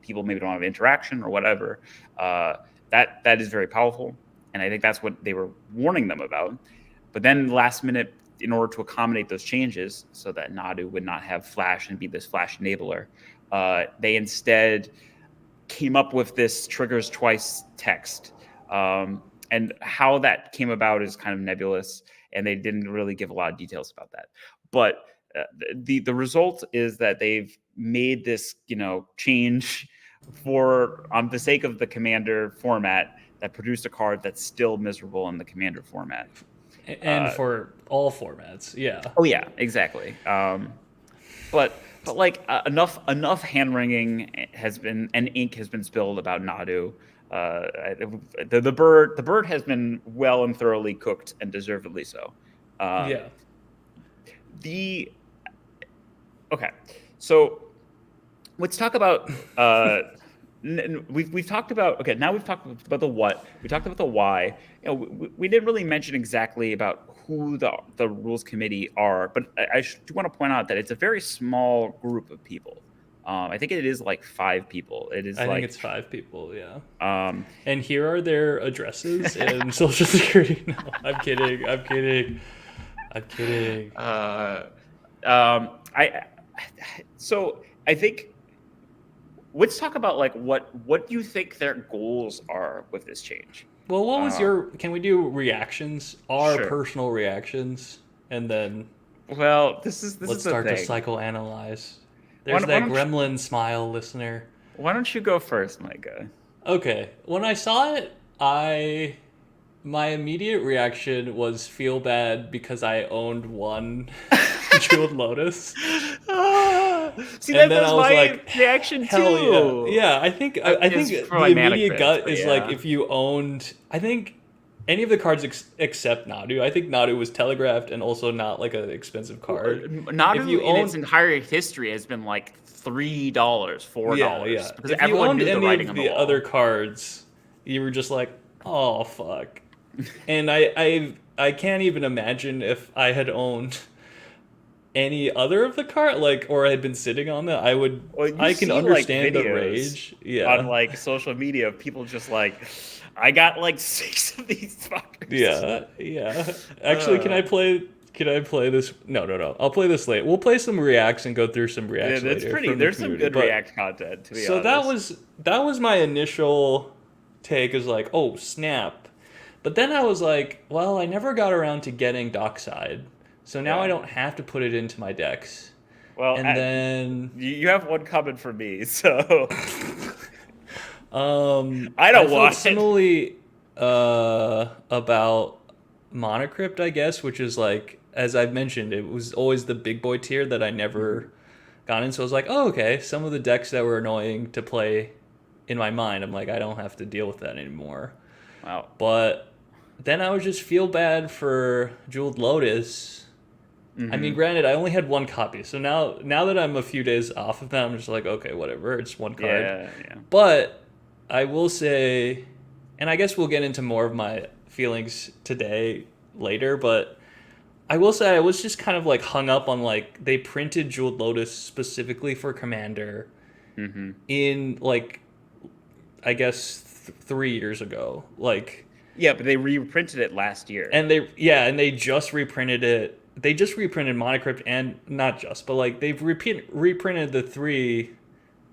people maybe don't have interaction or whatever. That is very powerful, and I think that's what they were warning them about. But then last minute, in order to accommodate those changes so that Nadu would not have flash and be this flash enabler, they instead came up with this triggers twice text. And how that came about is kind of nebulous, and they didn't really give a lot of details about that. But the result is that they've made this change on the sake of the commander format that produced a card that's still miserable in the commander format. And for all formats, yeah. Oh yeah, exactly. but like enough hand wringing has been and ink has been spilled about Nadu. The bird has been well and thoroughly cooked, and deservedly so. Yeah. Okay, so let's talk about. We've talked about now we've talked about the what, we talked about the why. We didn't really mention exactly about who the rules committee are, but I do want to point out that it's a very small group of people. I think it is like 5 people. I think it's 5 people. Yeah. And here are their addresses and social security. No, I'm kidding. So I think let's talk about like what do you think their goals are with this change? Well, what was can we do reactions, personal reactions, and then let's start to psychoanalyze. There's that gremlin smile, listener. Why don't you go first, Micah? Okay. When I saw it, my immediate reaction was feel bad because I owned one Jeweled Lotus. See, and then I was like, reaction too. Yeah. I think the immediate gut is like if you owned, I think any of the cards except Nadu. I think Nadu was telegraphed and also not like an expensive card. Nadu in its entire history has been like $3, $4. Yeah. Because if everyone knew the writing on the other cards, you were just like, oh fuck. And I can't even imagine if I had owned any other of the card, or I had been sitting on that, I can understand the rage. Yeah. On like social media of people just like, I got like 6 of these fuckers. Yeah. Actually, can I play this? No. I'll play this later. We'll play some reacts and go through some reacts later. There's some good react content, to be honest. So that was my initial take, is like, oh snap. But then I was like, well, I never got around to getting Dockside. So now I don't have to put it into my decks. Well, and then you have one coming for me, so I don't want similarly about Monocrypt, I guess, which is like, as I've mentioned, it was always the big boy tier that I never got in. So I was like, oh, okay, some of the decks that were annoying to play in my mind, I'm like, I don't have to deal with that anymore. Wow. But then I would just feel bad for Jeweled Lotus. I mean, granted, I only had one copy, so now that I'm a few days off of that, I'm just like, okay, whatever, it's one card. Yeah. But I will say, and I guess we'll get into more of my feelings today later, but I will say I was just kind of like hung up on like they printed Jeweled Lotus specifically for Commander in like, I guess 3 years ago, like. Yeah, but they reprinted it last year. And they just reprinted it. They just reprinted Monocrypt, and not just, but like they've reprinted the 3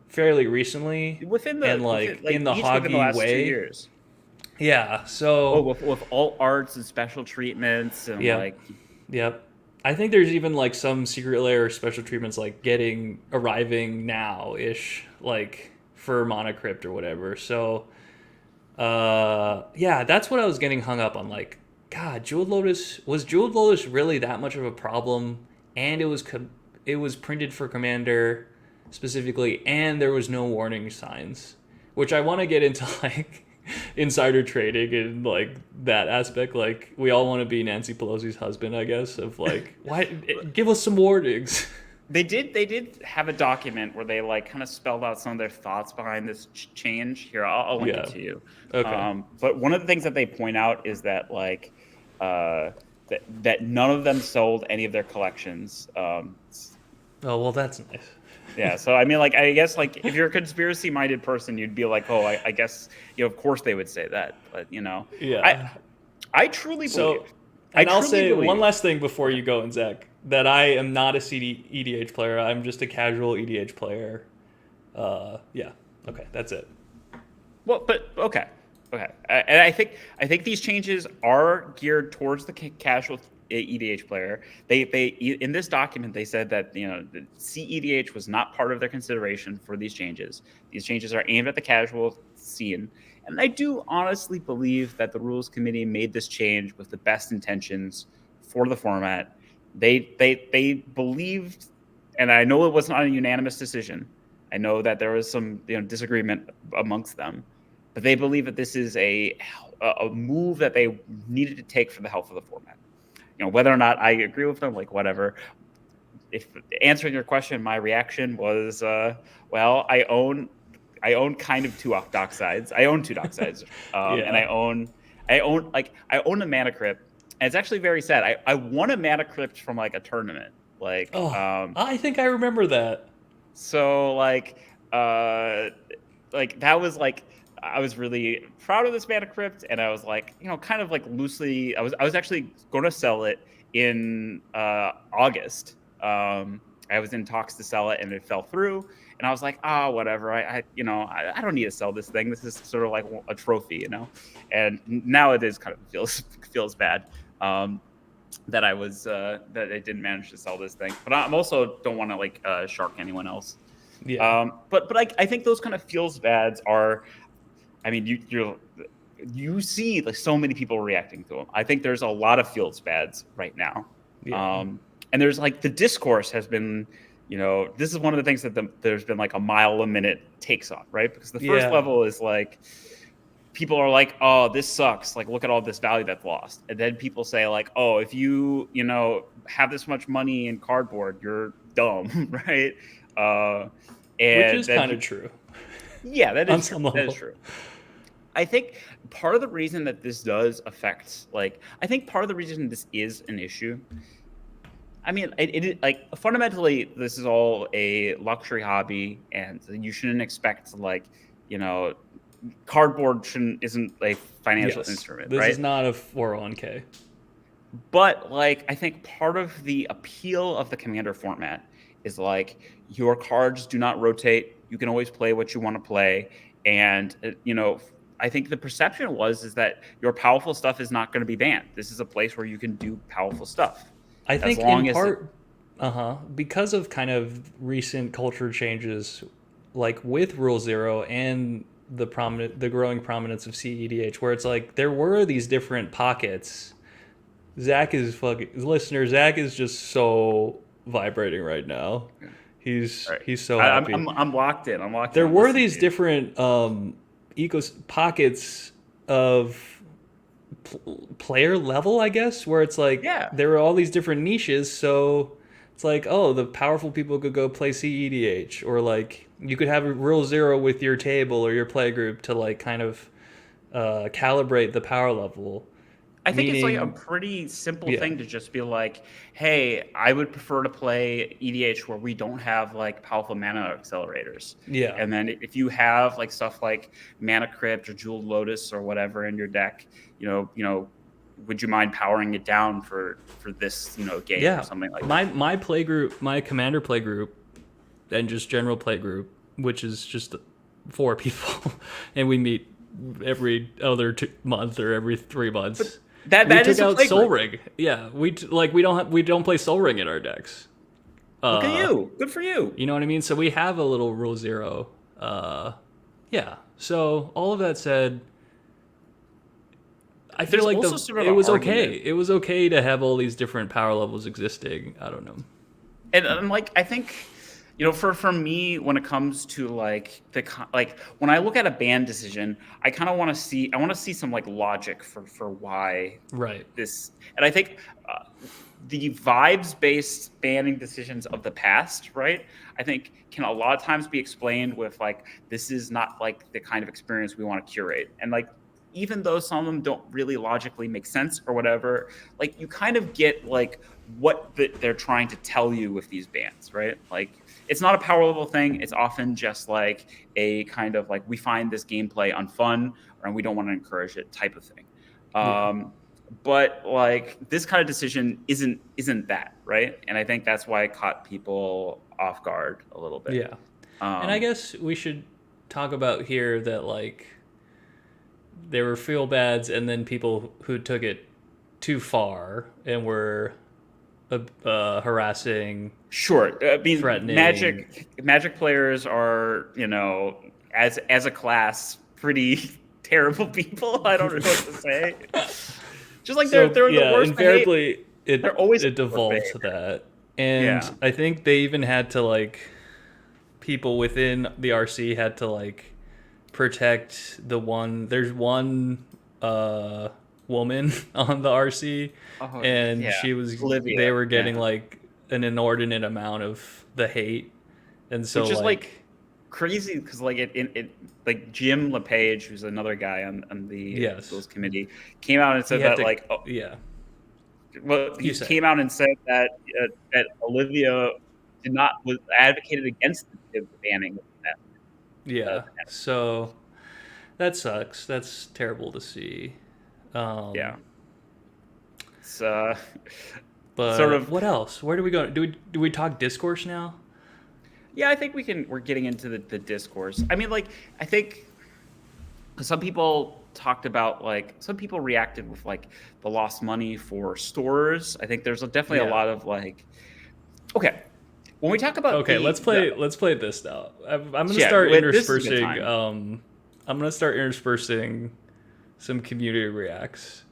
fairly recently within the Hoggy last way. 2 years. Yeah, so with all arts and special treatments and Yep. I think there's even like some secret layer special treatments like arriving now-ish, like for Monocrypt or whatever. So that's what I was getting hung up on, like, God, Jeweled Lotus really that much of a problem? And it was printed for Commander specifically, and there was no warning signs, which I want to get into like insider trading and like that aspect. Like, we all want to be Nancy Pelosi's husband, I guess, of like, why give us some warnings. They did have a document where they like kind of spelled out some of their thoughts behind this change. Here, I'll link it to you. Okay. But one of the things that they point out is that like that none of them sold any of their collections. Oh, well, that's nice. Yeah, so I mean, like, I guess like if you're a conspiracy-minded person, you'd be like, oh, I guess of course they would say that, but yeah, I truly believe. And I'll say one last thing before you go, and Zach, that I am not a EDH player. I'm just a casual EDH player. Yeah. Okay, that's it. Well, but okay. And I think these changes are geared towards the casual EDH player. They in this document they said that the cEDH was not part of their consideration for these changes. These changes are aimed at the casual scene. And I do honestly believe that the rules committee made this change with the best intentions for the format. They believed and I know it was not a unanimous decision. I know that there was some disagreement amongst them, but they believe that this is a move that they needed to take for the health of the format. Whether or not I agree with them, like whatever. If answering your question, my reaction was, well, I own kind of two dock sides. I own two dock sides, and I own a mana crypt, and it's actually very sad. I won a mana crypt from like a tournament. Like, I think I remember that. So that was like, I was really proud of this mana crypt, and I was like, kind of like loosely. I was actually going to sell it in August. I was in talks to sell it, and it fell through. And I was like, whatever. I don't need to sell this thing. This is sort of like a trophy, And now it is kind of feels bad that I was that I didn't manage to sell this thing. But I'm also don't want to like shark anyone else. Yeah. But I think those kind of feels bads are. I mean, you see like so many people reacting to them. I think there's a lot of feels bads right now. Yeah. And there's like the discourse has been, this is one of the things that there's been like a mile a minute takes on, right? Because the first level is like, people are like, oh, this sucks. Like, look at all this value that's lost. And then people say like, oh, if you, have this much money in cardboard, you're dumb, right? And which is kind of true. Yeah, that is true. I think part of the reason that this does affect, I think part of the reason this is an issue, I mean, it like fundamentally, this is all a luxury hobby, and you shouldn't expect cardboard isn't a financial instrument. This right? is not a 401k. But I think part of the appeal of the Commander format is your cards do not rotate. You can always play what you want to play, and I think the perception is that your powerful stuff is not going to be banned. This is a place where you can do powerful stuff. I think in part, because of kind of recent culture changes, like with Rule Zero and the growing prominence of cEDH, where it's like there were these different pockets. Zach is just so vibrating right now. He's so happy. I'm locked in. There were these different pockets of player level, I guess, where it's like there were all these different niches. So it's like, oh, the powerful people could go play cEDH, or like you could have a Rule Zero with your table or your play group to like kind of calibrate the power level. I think it's like a pretty simple thing to just be like, hey, I would prefer to play EDH where we don't have like powerful mana accelerators. Yeah. And then if you have like stuff like Mana Crypt or Jeweled Lotus or whatever in your deck, would you mind powering it down for this, game or something like that? My play group, my Commander play group, and just general play group, which is just 4 people, and we meet every other month or every 3 months. But that we is took out Soul Ring. Yeah, we don't play Soul Ring in our decks. Look at you. Good for you. You know what I mean? So we have a little Rule Zero. So all of that said, I feel like it was okay. It was okay to have all these different power levels existing. I don't know. And I think, for me, when it comes to when I look at a ban decision, I kind of want to see some logic for why this. And I think the vibes-based banning decisions of the past, right? I think can a lot of times be explained with this is not the kind of experience we want to curate, and even though some of them don't really logically make sense or whatever, you kind of get what they're trying to tell you with these bans, right? It's not a power level thing. It's often just a kind of we find this gameplay unfun and we don't want to encourage it type of thing. But this kind of decision isn't that, right? And I think that's why it caught people off guard a little bit. Yeah. And I guess we should talk about here that there were feel bads and then people who took it too far and were harassing. Sure. Threatening. Magic players are, as a class, pretty terrible people. I don't know what to say. Just they're the worst. Invariably, they're always it devolved to that. And I think they even had to like people within the RC had to like protect the one. There's one woman on the RC, and she was. Olivia, they were getting like an inordinate amount of the hate, and so which is like crazy because like it like Jim LePage, who's another guy on the rules committee, came out and said that well, he came out and said that Olivia was advocated against the banning of that. So that sucks. That's terrible to see. It's but sort of. What else? Where do we go? Do we talk discourse now? Yeah, I think we're getting into the discourse. I mean, like, I think some people talked about, like, some people reacted with, like, the lost money for stores. I think there's definitely a lot of, like, okay. When we talk about let's play this now. I'm going to start interspersing. I'm going to start interspersing some community reacts.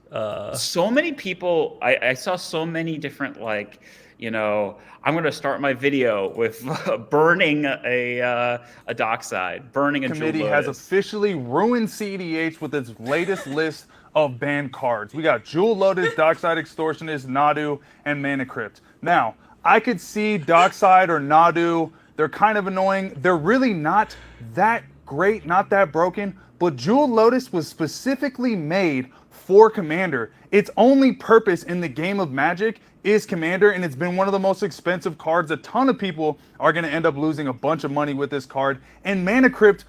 So many people, I saw so many different, like, you know, I'm going to start my video with burning a dockside, burning a Jewel Committee has officially ruined cEDH with its latest list of banned cards. We got Jewel Lotus, Dockside Extortionist, Nadu, and Mana Crypt. Now, I could see Dockside or Nadu. They're kind of annoying. They're really not that great, not that broken. But Jewel Lotus was specifically made for Commander. Its only purpose in the game of Magic is Commander, and it's been one of the most expensive cards. A ton of people are going to end up losing a bunch of money with this card. And Mana Crypt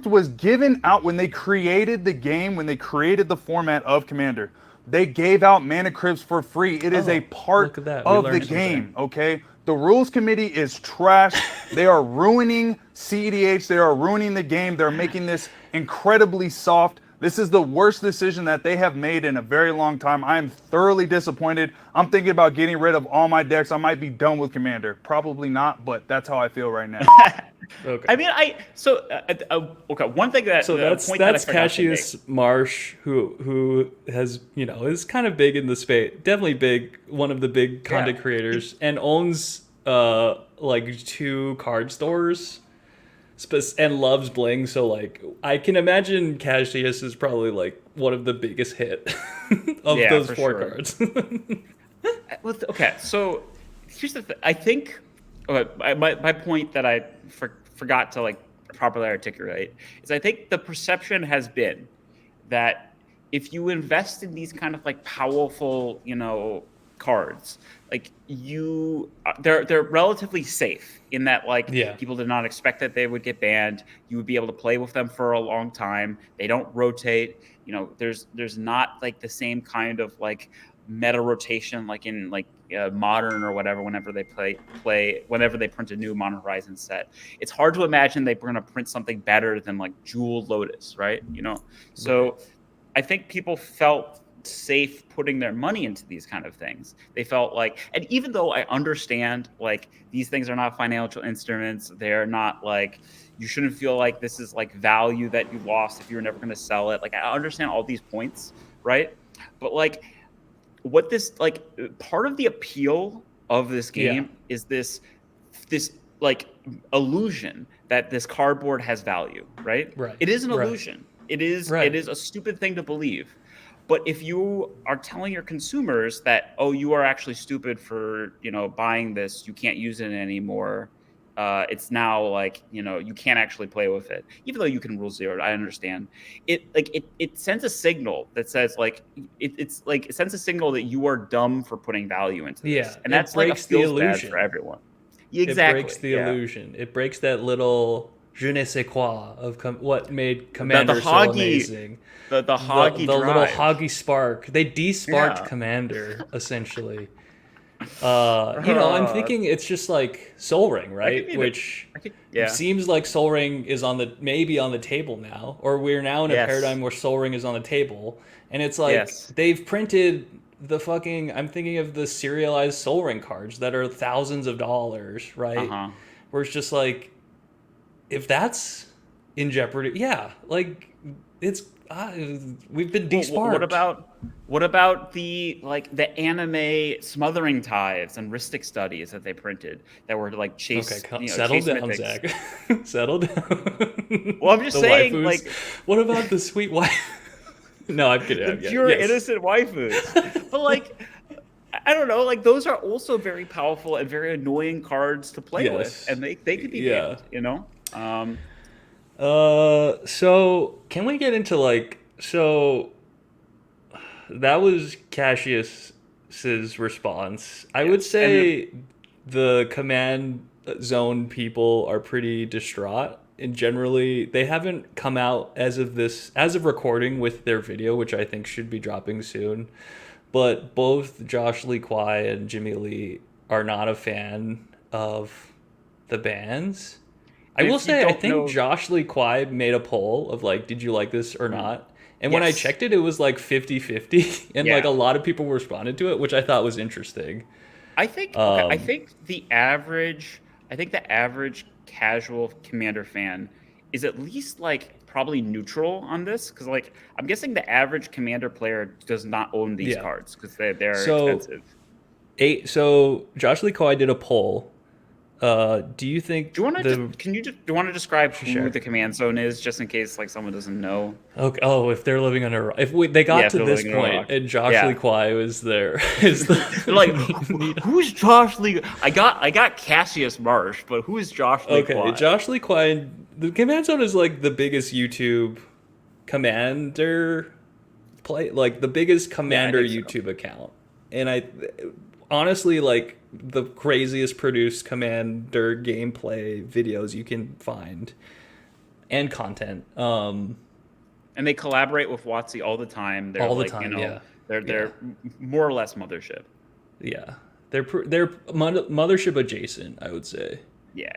was given out when they created the game, when they created the format of Commander. They gave out Mana Crypts for free. It is a part of the game, okay? The rules committee is trash. They are ruining cEDH. They are ruining the game. They're making this incredibly soft. This is the worst decision that they have made in a very long time. I am thoroughly disappointed. I'm thinking about getting rid of all my decks. I might be done with Commander. Probably not, but that's how I feel right now. Okay. I mean, okay. One thing that that's Cassius Marsh, who has, you know, is kind of big in the space, definitely big, one of the big content creators, and owns like 2 card stores, and loves bling. So like, I can imagine Cassius is probably like one of the biggest hit of those 4 cards. Okay, so here's the thing. I think my point that I forgot to like properly articulate is I think the perception has been that if you invest in these kind of like powerful, you know, cards, like they're relatively safe in that like people did not expect that they would get banned. You would be able to play with them for a long time. They don't rotate. You know, there's not like the same kind of like meta rotation like in like Modern or whatever. Whenever they whenever they print a new Modern Horizon set, it's hard to imagine they're going to print something better than like Jewel Lotus, right? You know, so I think people felt safe putting their money into these kind of things. They felt like, and even though I understand like these things are not financial instruments, they're not like, you shouldn't feel like this is like value that you lost if you're never going to sell it. Like, I understand all these points, right? But like, what this like part of the appeal of this game is this like illusion that this cardboard has value, right? It is an illusion. It is a stupid thing to believe. But if you are telling your consumers that, oh, you are actually stupid for, you know, buying this, you can't use it anymore. It's now like, you know, you can't actually play with it, even though you can rule 0. I understand. It sends a signal that says like it sends a signal that you are dumb for putting value into this, and that's like the illusion for everyone. Exactly. It breaks the illusion. It breaks that little je ne sais quoi of what made Commander so amazing. The Hoggy the little Hoggy spark. They desparked Commander essentially. You know, I'm thinking it's just like Sol Ring, right? Which seems like Sol Ring is maybe on the table now, or we're now in a paradigm where Sol Ring is on the table, and it's like they've printed the fucking. I'm thinking of the serialized Sol Ring cards that are thousands of dollars, right? Where it's just like, if that's in jeopardy, like it's we've been desparked. What about the anime smothering tithes and Ristic studies that they printed that were like chase? Okay, settle down, mythics. Zach. Settle down. Well, I'm just saying, waifus. like, what about the sweet wife? No, I'm kidding. The pure innocent waifus. But like, I don't know. Like, those are also very powerful and very annoying cards to play with, and they could be banned. You know. So can we get into that was Cassius's response. I would say the command zone people are pretty distraught, and generally they haven't come out as of recording with their video, which I think should be dropping soon. But both Josh Lee Kwai and Jimmy Lee are not a fan of the bans. I will say, I think Josh Lee Kwai made a poll of like, did you like this or not? And when I checked it, it was like 50-50. And like a lot of people responded to it, which I thought was interesting. I think the average casual Commander fan is at least like probably neutral on this. Because like, I'm guessing the average Commander player does not own these cards because they're expensive. So Josh Lee Kwai did a poll. Do you think? Do you want to describe who the command zone is, just in case like someone doesn't know? Okay. Oh, if they're living under, they got to this point, and Josh Lee Kwai was there. Like, who's Josh Lee? I got Cassius Marsh, but who is Josh Lee Kwai? Okay, Josh Lee Kwai. The command zone is like the biggest YouTube commander the biggest commander YouTube account, and I honestly like the craziest produced commander gameplay videos you can find and content. And they collaborate with WotC all the time. They're they're more or less mothership. Yeah, they're mothership adjacent, I would say. Yeah.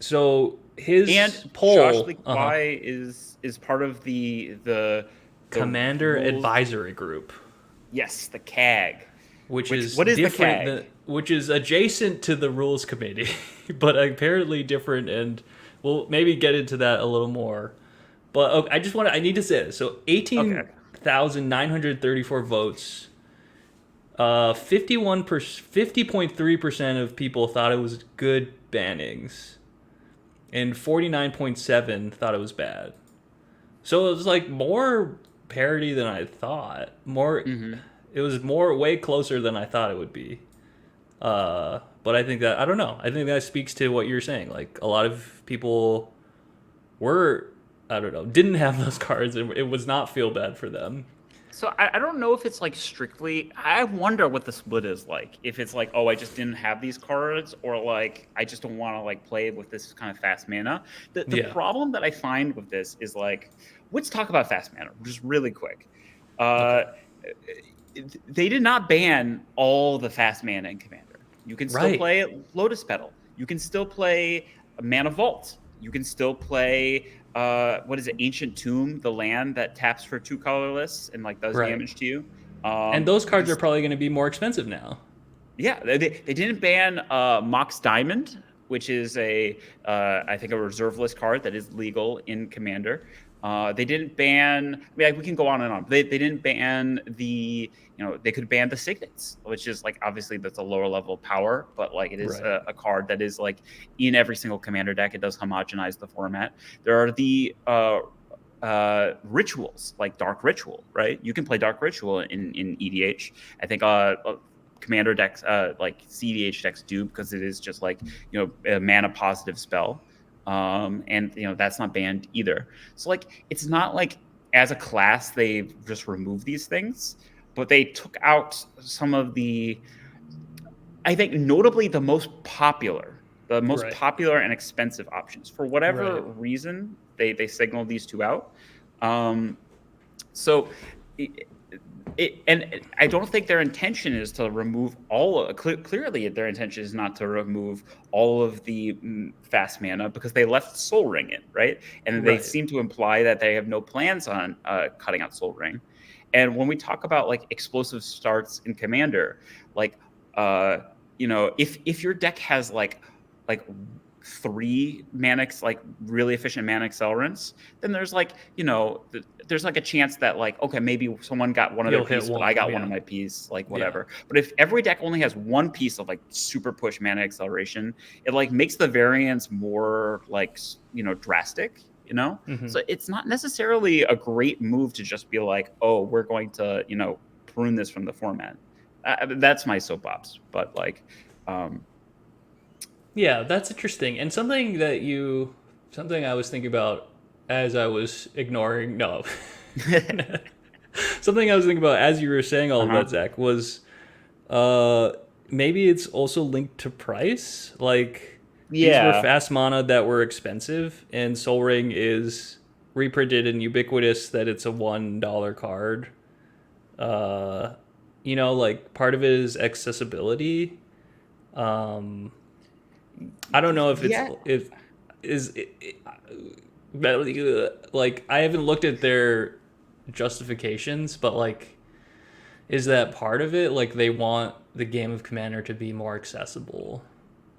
So his poll, Josh Lee Kwai is part of the Commander Advisory Group. Yes, the CAG. What is different, the CAG? Which is adjacent to the rules committee, but apparently different, and we'll maybe get into that a little more. But I need to say this. So 18,934 votes. 50.3% of people thought it was good bannings, and 49.7% thought it was bad. So it was like more parity than I thought. It was way closer than I thought it would be. But I think that, I don't know. I think that speaks to what you're saying. Like, a lot of people didn't have those cards, and it was not feel bad for them. So I don't know if it's like strictly, I wonder what the split is like. If it's like, oh, I just didn't have these cards, or like, I just don't want to like play with this kind of fast mana. The problem that I find with this is like, let's talk about fast mana just really quick. They did not ban all the fast mana in Commander. You can still play Lotus Petal. You can still play Mana Vault. You can still play Ancient Tomb, the land that taps for 2 colorless and like does damage to you. And those cards are probably going to be more expensive now. Yeah, they didn't ban Mox Diamond, which is I think a reserve list card that is legal in Commander. They didn't ban. I mean, we can go on and on. They didn't ban they could ban the Signets, which is like, obviously that's a lower level power, but like it is a card that is like in every single Commander deck. It does homogenize the format. There are the rituals, like Dark Ritual, right? You can play Dark Ritual in EDH. I think Commander decks, like cEDH decks do, because it is just like, a mana positive spell. And that's not banned either. So like, it's not like as a class they've just removed these things, but they took out some of the, I think notably the most popular and expensive options. For whatever reason, they signaled these two out. So and I don't think their intention is to remove clearly their intention is not to remove all of the fast mana, because they left Soul Ring in, right? And they seem to imply that they have no plans on cutting out Soul Ring. And when we talk about like explosive starts in Commander, like if your deck has like 3 manic, like really efficient mana accelerants, then there's like, there's like a chance that like, okay, maybe someone got one of their pieces, but I got one of my pieces, like whatever. Yeah. But if every deck only has one piece of like super push mana acceleration, it like makes the variance more like, drastic, Mm-hmm. So it's not necessarily a great move to just be like, oh, we're going to, prune this from the format. That's my soapbox, but like, yeah, that's interesting. And something I was thinking about as I was ignoring, something I was thinking about as you were saying all of that, Zach, was maybe it's also linked to price. Like, these were fast mana that were expensive, and Sol Ring is reprinted and ubiquitous that it's a $1 card. Like, part of it is accessibility. I don't know if like, I haven't looked at their justifications, but like, is that part of it? Like, they want the game of Commander to be more accessible.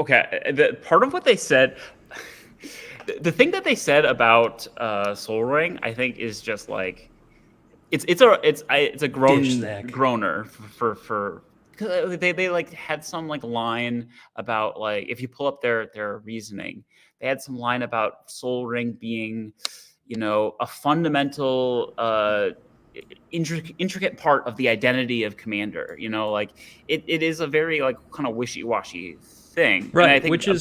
Okay, part of what they said, the thing that they said about Sol Ring, I think, is just like, it's a groaner for. Because they like had some like line about like, if you pull up their reasoning, they had some line about Sol Ring being, a fundamental intricate part of the identity of Commander. Like it is a very like kind of wishy-washy thing. Right. And I think a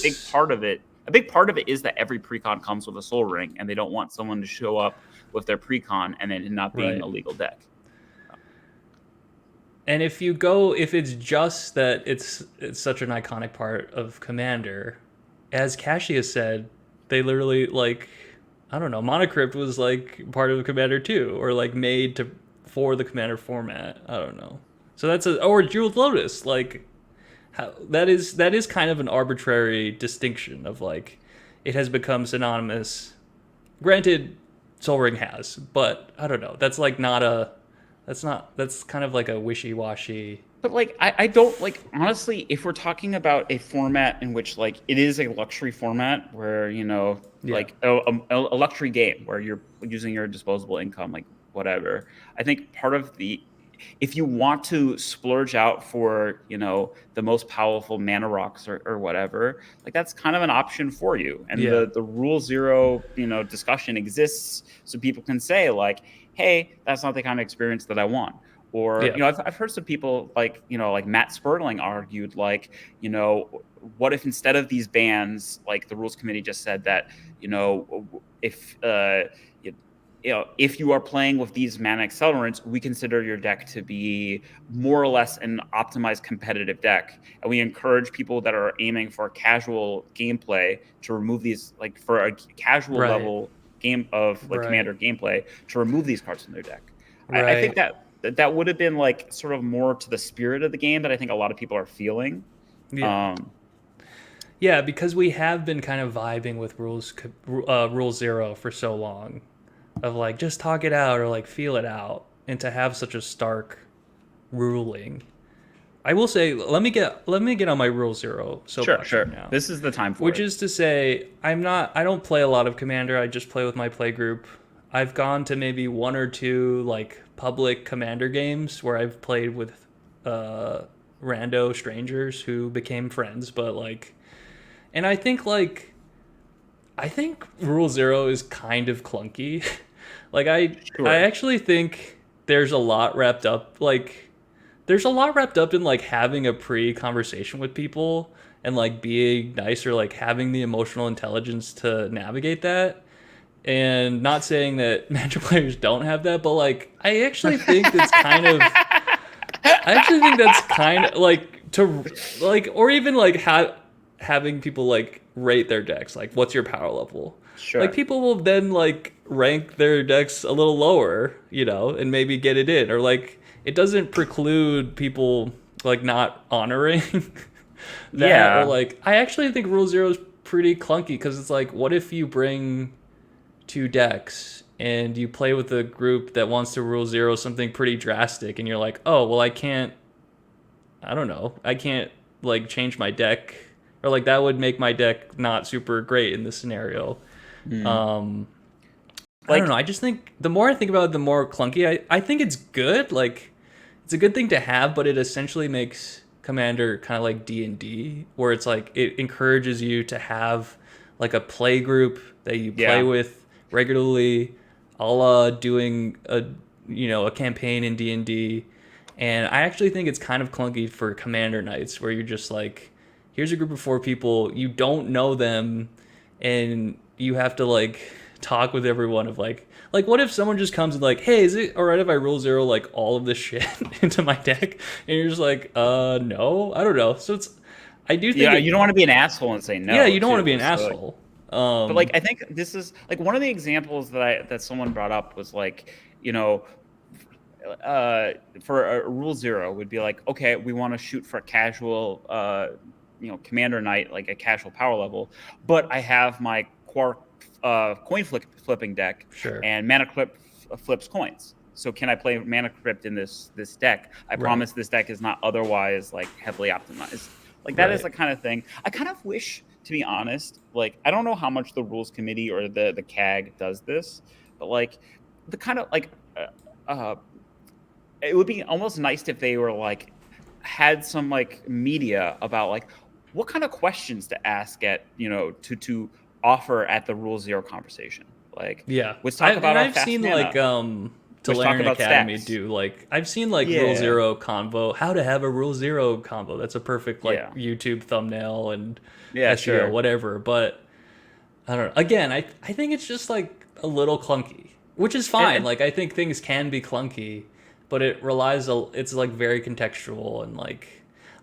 big part of it is that every precon comes with a Sol Ring, and they don't want someone to show up with their precon and then not being a legal deck. And if it's just that it's such an iconic part of Commander, as Cassius said, they literally, like, I don't know, Monocrypt was like part of Commander too, or like made for the Commander format. I don't know. So or Jeweled Lotus, like, that is kind of an arbitrary distinction of like, it has become synonymous. Granted, Sol Ring has, but I don't know. That's like that's kind of like a wishy-washy. But like, I don't like, honestly, if we're talking about a format in which like it is a luxury format where, like a luxury game where you're using your disposable income, like whatever, I think part of if you want to splurge out for, the most powerful mana rocks or whatever, like that's kind of an option for you. And the Rule 0, discussion exists so people can say like, hey, that's not the kind of experience that I want. Or, I've heard some people like, like Matt Sperling argued like, what if instead of these bans, like the rules committee just said that, if you are playing with these mana accelerants, we consider your deck to be more or less an optimized competitive deck. And we encourage people that are aiming for casual gameplay to remove these, like for a casual level game of like Commander gameplay, to remove these cards from their deck. I think that would have been like sort of more to the spirit of the game that I think a lot of people are feeling. Yeah, because we have been kind of vibing with Rule 0 for so long, of like, just talk it out or like feel it out, and to have such a stark ruling. I will say, let me get on my Rule 0 soapbox sure. Now. This is the time for Which is to say, I don't play a lot of Commander. I just play with my play group. I've gone to maybe 1 or 2 like public Commander games where I've played with rando strangers who became friends, but like, and I think Rule 0 is kind of clunky. Like, I actually think there's a lot wrapped up in like having a pre-conversation with people and like being nice, or like having the emotional intelligence to navigate that. And not saying that Magic players don't have that, but like, I actually think that's kind of like to like, or even like having people like rate their decks, like what's your power level. Sure. Like, people will then like rank their decks a little lower, and maybe get it in, or like, it doesn't preclude people like not honoring that. Or like, I actually think Rule 0 is pretty clunky, because it's like, what if you bring 2 decks and you play with a group that wants to Rule 0 something pretty drastic, and you're like, oh well, I can't like change my deck or like that would make my deck not super great in this scenario. I don't know. I just think the more I think about it, the more clunky. I think it's good. Like, it's a good thing to have, but it essentially makes Commander kind of like D&D, where it's like it encourages you to have like a play group that you play with regularly, a la doing a campaign in D&D. And I actually think it's kind of clunky for Commander nights, where you're just like, here's a group of 4 people, you don't know them, and you have to like talk with everyone of like what if someone just comes and like, hey, is it all right if I roll 0 like all of this shit into my deck? And you're just like, no, I don't know. So it's, I do think you don't want to be an asshole and say no. Yeah, you don't want to be an asshole. But like, I think this is like one of the examples that someone brought up was like, for a rule 0 would be like, okay, we want to shoot for a casual, commander night, like a casual power level, but I have my Quark coin flipping deck, and Mana Crypt flips coins. So can I play Mana Crypt in this deck? I promise this deck is not otherwise like heavily optimized. Like that is the kind of thing. I kind of wish, to be honest, like I don't know how much the rules committee or the CAG does this, but like the kind of like it would be almost nice if they were like had some like media about like what kind of questions to ask at to offer at the Rule 0 conversation. Like let's talk about our I've seen mana. like Talarian Academy do like I've seen like Rule 0 convo, how to have a Rule 0 combo. That's a perfect like YouTube thumbnail and SEO, whatever. But I don't know. Again, I think it's just like a little clunky, which is fine. Like I think things can be clunky, but it relies it's like very contextual, and like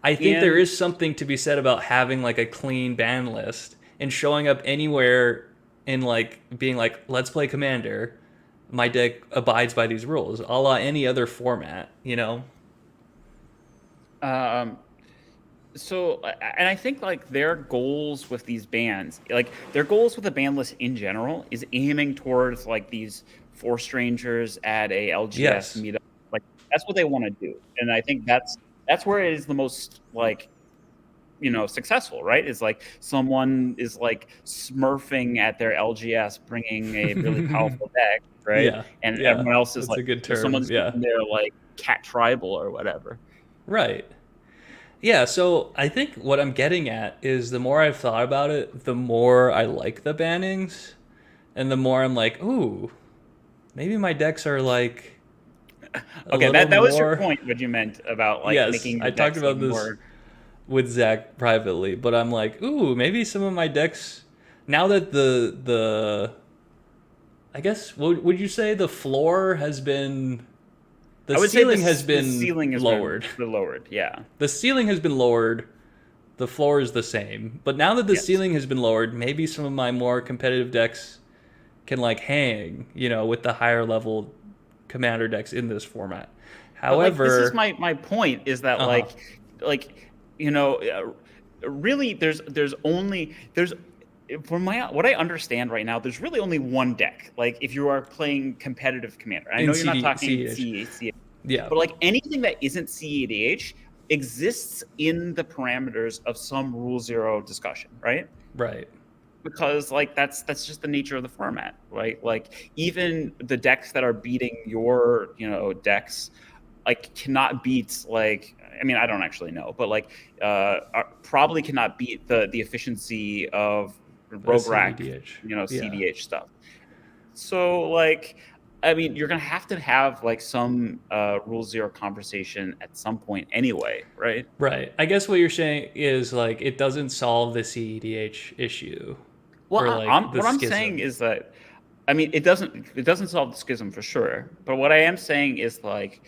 I think there is something to be said about having like a clean ban list and showing up anywhere and like being like, let's play Commander. My deck abides by these rules, a la any other format, So, and I think like their goals with these bans, like their goals with the ban list in general, is aiming towards like these 4 strangers at a LGS meetup. Like that's what they want to do, and I think that's where it is the most like successful, right? Is like someone is like smurfing at their LGS, bringing a really powerful deck, right? And everyone else is like, a good term. Someone's in their like cat tribal or whatever, right? Yeah, so I think what I'm getting at is the more I've thought about it, the more I like the bannings, and the more I'm like, ooh, maybe my decks are like okay, that was your point, what you meant about like making your I talked about this more with Zach privately, but I'm like, ooh, maybe some of my decks, now that the I guess, would you say the floor has been, the ceiling has been lowered. The ceiling has been lowered, the floor is the same. But now that the ceiling has been lowered, maybe some of my more competitive decks can like hang, with the higher level Commander decks in this format. However, this is my point, is that really there's only from what I understand right now, there's really only one deck. Like if you are playing competitive Commander, I know you're not talking cEDH, but like anything that isn't cEDH exists in the parameters of some Rule 0 discussion, right? Right. Because like that's just the nature of the format, right? Like even the decks that are beating your decks like cannot beat like, I mean, I don't actually know, but like probably cannot beat the efficiency of Rogue Rack, cEDH stuff. So like, I mean, you're gonna have to have like some Rule 0 conversation at some point anyway, right? Right. I guess what you're saying is like it doesn't solve the cEDH issue. Well, what I'm saying is that, I mean, it doesn't solve the schism for sure. But what I am saying is like,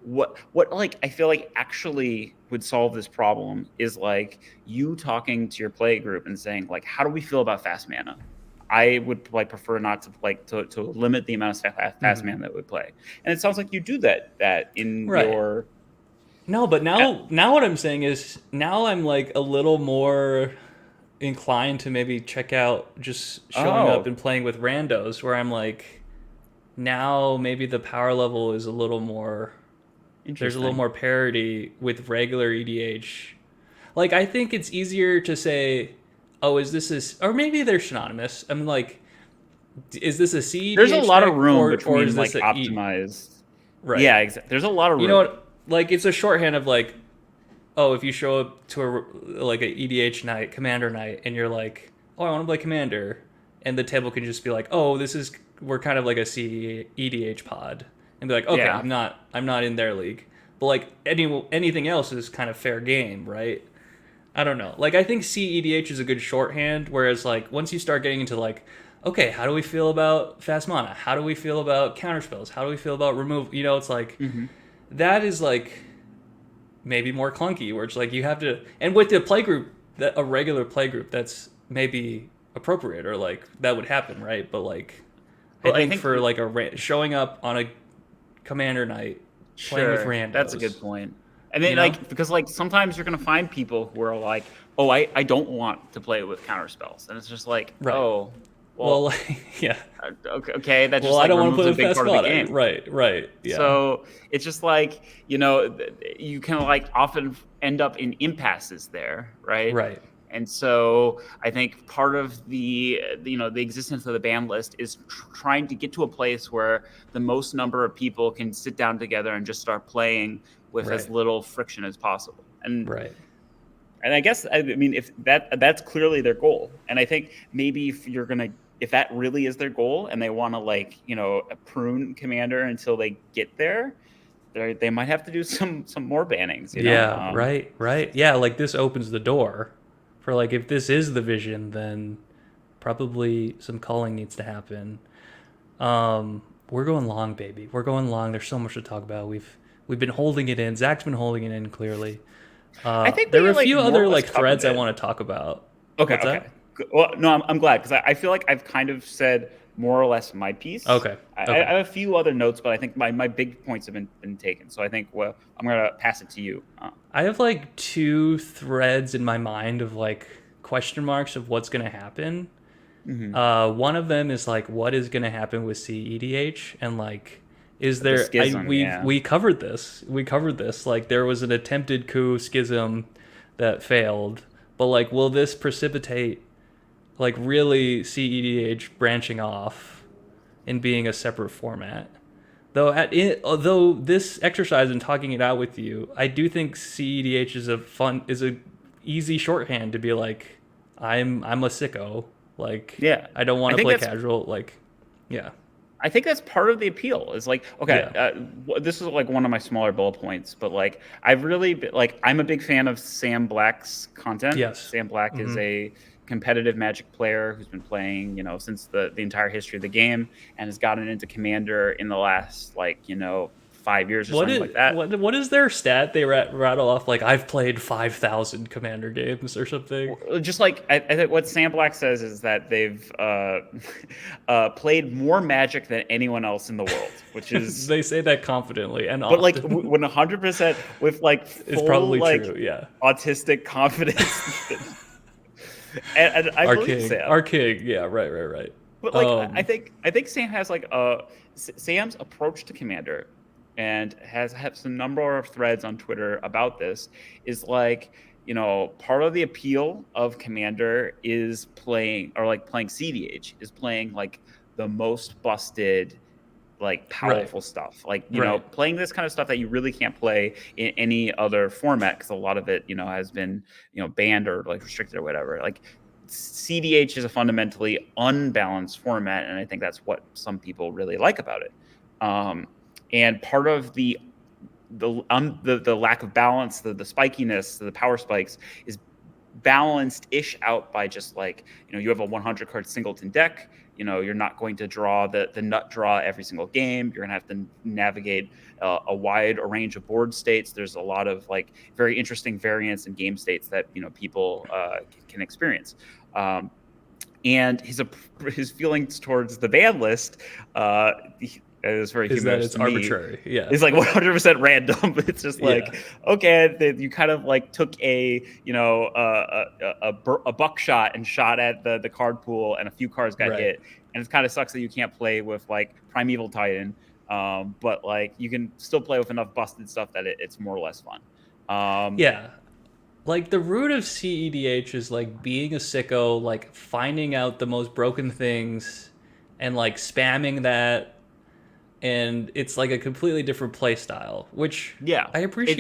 what like I feel like actually would solve this problem is like you talking to your play group and saying like, how do we feel about fast mana? I would like prefer not to like to limit the amount of fast mana that we play. And it sounds like you do that in your. No, but now what I'm saying is now I'm like a little more inclined to maybe check out just showing up and playing with randos, where I'm like, now maybe the power level is a little more, there's a little more parity with regular EDH. Like, I think it's easier to say, oh, is this or maybe they're synonymous. I'm like, is this a cEDH There's a lot deck, of room or between is this like a optimized. Right. Yeah, exactly. There's a lot of room. You know what? Like, it's a shorthand of like, oh, if you show up to a EDH night, Commander night, and you're like, oh, I want to play Commander, and the table can just be like, oh, we're kind of like a cEDH pod, and be like, okay, Yeah. I'm not in their league, but like anything else is kind of fair game, right? I don't know. Like, I think cEDH is a good shorthand, whereas like once you start getting into like, okay, how do we feel about fast mana? How do we feel about counterspells? How do we feel about remove? You know, it's like that is like maybe more clunky, where it's like you have to, and with the play group, that a regular play group, that's maybe appropriate, or like that would happen, right? But like I think for like showing up on a Commander night, playing with randos, that's a good point. And then like, because like sometimes you're gonna find people who are like, oh, I don't want to play with counter spells, and it's just like, right. Oh, well yeah, okay, that just I like don't want to removes play a with big part of the game. Right, yeah. So it's just like, you know, you can like often end up in impasses there, right? And so I think part of the the existence of the ban list is trying to get to a place where the most number of people can sit down together and just start playing with as little friction as possible. And I guess, I mean, if that's clearly their goal, and I think maybe if that really is their goal, and they want to like prune Commander until they get there, they might have to do some more bannings. Right. Yeah, like this opens the door for like, if this is the vision, then probably some culling needs to happen. We're going long, baby. We're going long. There's so much to talk about. We've been holding it in. Zach's been holding it in clearly. I think there are a few other like threads I want to talk about. Okay. Well, no, I'm glad, because I feel like I've kind of said more or less my piece. Okay. I have a few other notes, but I think my big points have been taken. So I think, well, I'm gonna pass it to you. I have like 2 threads in my mind of like question marks of what's gonna happen. One of them is like, what is gonna happen with cEDH, and like, is there schism, we covered this. Like, there was an attempted coup schism that failed, but like, will this precipitate like really cEDH branching off and being a separate format? Although this exercise and talking it out with you, I do think cEDH is a easy shorthand to be like, I'm a sicko. Like, I don't want to play casual. Like, yeah. I think that's part of the appeal. Is like, okay, this is like one of my smaller bullet points, but like, I've really I'm a big fan of Sam Black's content. Yes, Sam Black is a competitive Magic player who's been playing, since the entire history of the game, and has gotten into Commander in the last 5 years or something like that. What is their stat they rattle off? Like, I've played 5,000 Commander games or something. Just like, I think what Sam Black says is that they've played more Magic than anyone else in the world, which is they say that confidently and but often. like when 100% with like full, it's probably true, autistic confidence. and I believe Sam. Our king, yeah, right. But like, I think Sam has like Sam's approach to Commander, and has some number of threads on Twitter about this, is like, part of the appeal of Commander is playing cEDH, is playing like the most busted, like powerful stuff, like playing this kind of stuff that you really can't play in any other format, because a lot of it has been banned or like restricted or whatever. Like, cEDH is a fundamentally unbalanced format, and I think that's what some people really like about it. And part of the lack of balance, the spikiness, the power spikes, is balanced-ish out by just like, you have a 100 card singleton deck. You're not going to draw the nut draw every single game. You're gonna have to navigate a wide range of board states. There's a lot of like very interesting variants in game states that people can experience. And his feelings towards the ban list, it was very humorous. That it's arbitrary. Yeah, it's like 100% random. But it's just like, okay, you kind of like took a buckshot and shot at the card pool, and a few cards got hit, and it kind of sucks that you can't play with like Primeval Titan, but like you can still play with enough busted stuff that it's more or less fun. like the root of cEDH is like being a sicko, like finding out the most broken things and like spamming that, and it's like a completely different play style, which Yeah, I appreciate.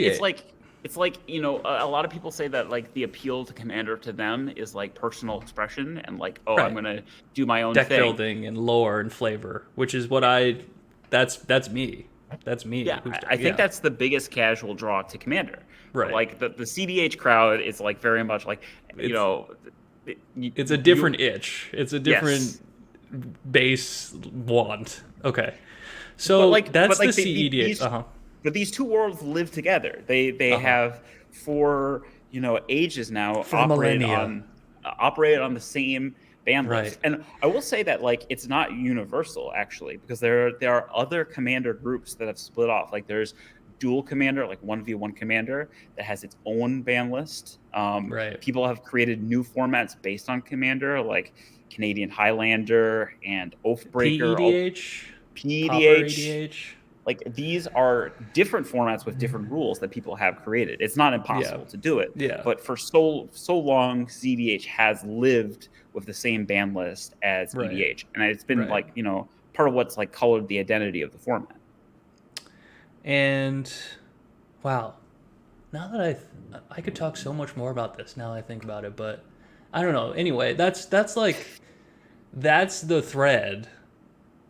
It's like a lot of people say that like the appeal to Commander to them is like personal expression and like, oh, Right. I'm gonna do my own deck thing. building and lore and flavor, which is what that's me. That's me. Yeah, I think that's the biggest casual draw to Commander. Right. But like the cEDH crowd is like very much like, it's a different itch. It's a different base want. Okay. So that's the cEDH. But these two worlds live together. They have for ages now operated on the same ban list. And I will say that like it's not universal actually, because there are other Commander groups that have split off. Like there's dual Commander, like 1v1 Commander, that has its own ban list. People have created new formats based on Commander, like Canadian Highlander and Oathbreaker. PEDH. Like these are different formats with different rules that people have created. It's not impossible to do it. Yeah. But for so long, cEDH has lived with the same ban list as EDH, and it's been like part of what's like colored the identity of the format. And wow, now that I could talk so much more about this now that I think about it, but I don't know. Anyway, that's the thread.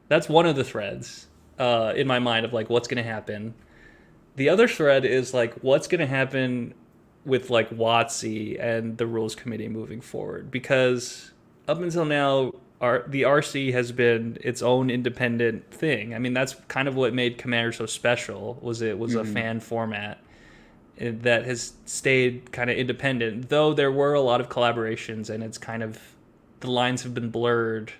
That's one of the threads in my mind of like what's going to happen. The other thread is like what's going to happen with like WotC and the rules committee moving forward, because up until now the RC has been its own independent thing. I mean, that's kind of what made Commander so special, was it was a fan format that has stayed kind of independent, though there were a lot of collaborations, and it's kind of, the lines have been blurred.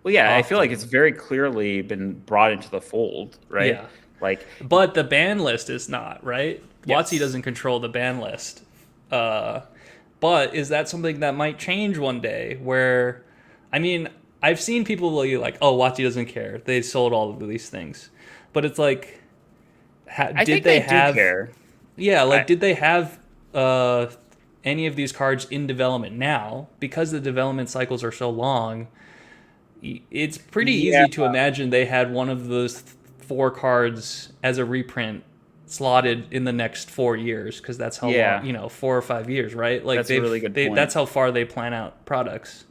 Well, yeah, often. I feel like it's very clearly been brought into the fold, right? Yeah. But the ban list is not, right? Yes. WotC doesn't control the ban list. But is that something that might change one day where, I mean, I've seen people like, oh, WotC doesn't care. They sold all of these things. But it's like, did they have... care. Yeah, like, did they have any of these cards in development now? Because the development cycles are so long, it's pretty easy to imagine they had one of those 4 cards as a reprint slotted in the next 4 years, because that's how long, 4 or 5 years, right? Like, that's a really good point. That's how far they plan out products.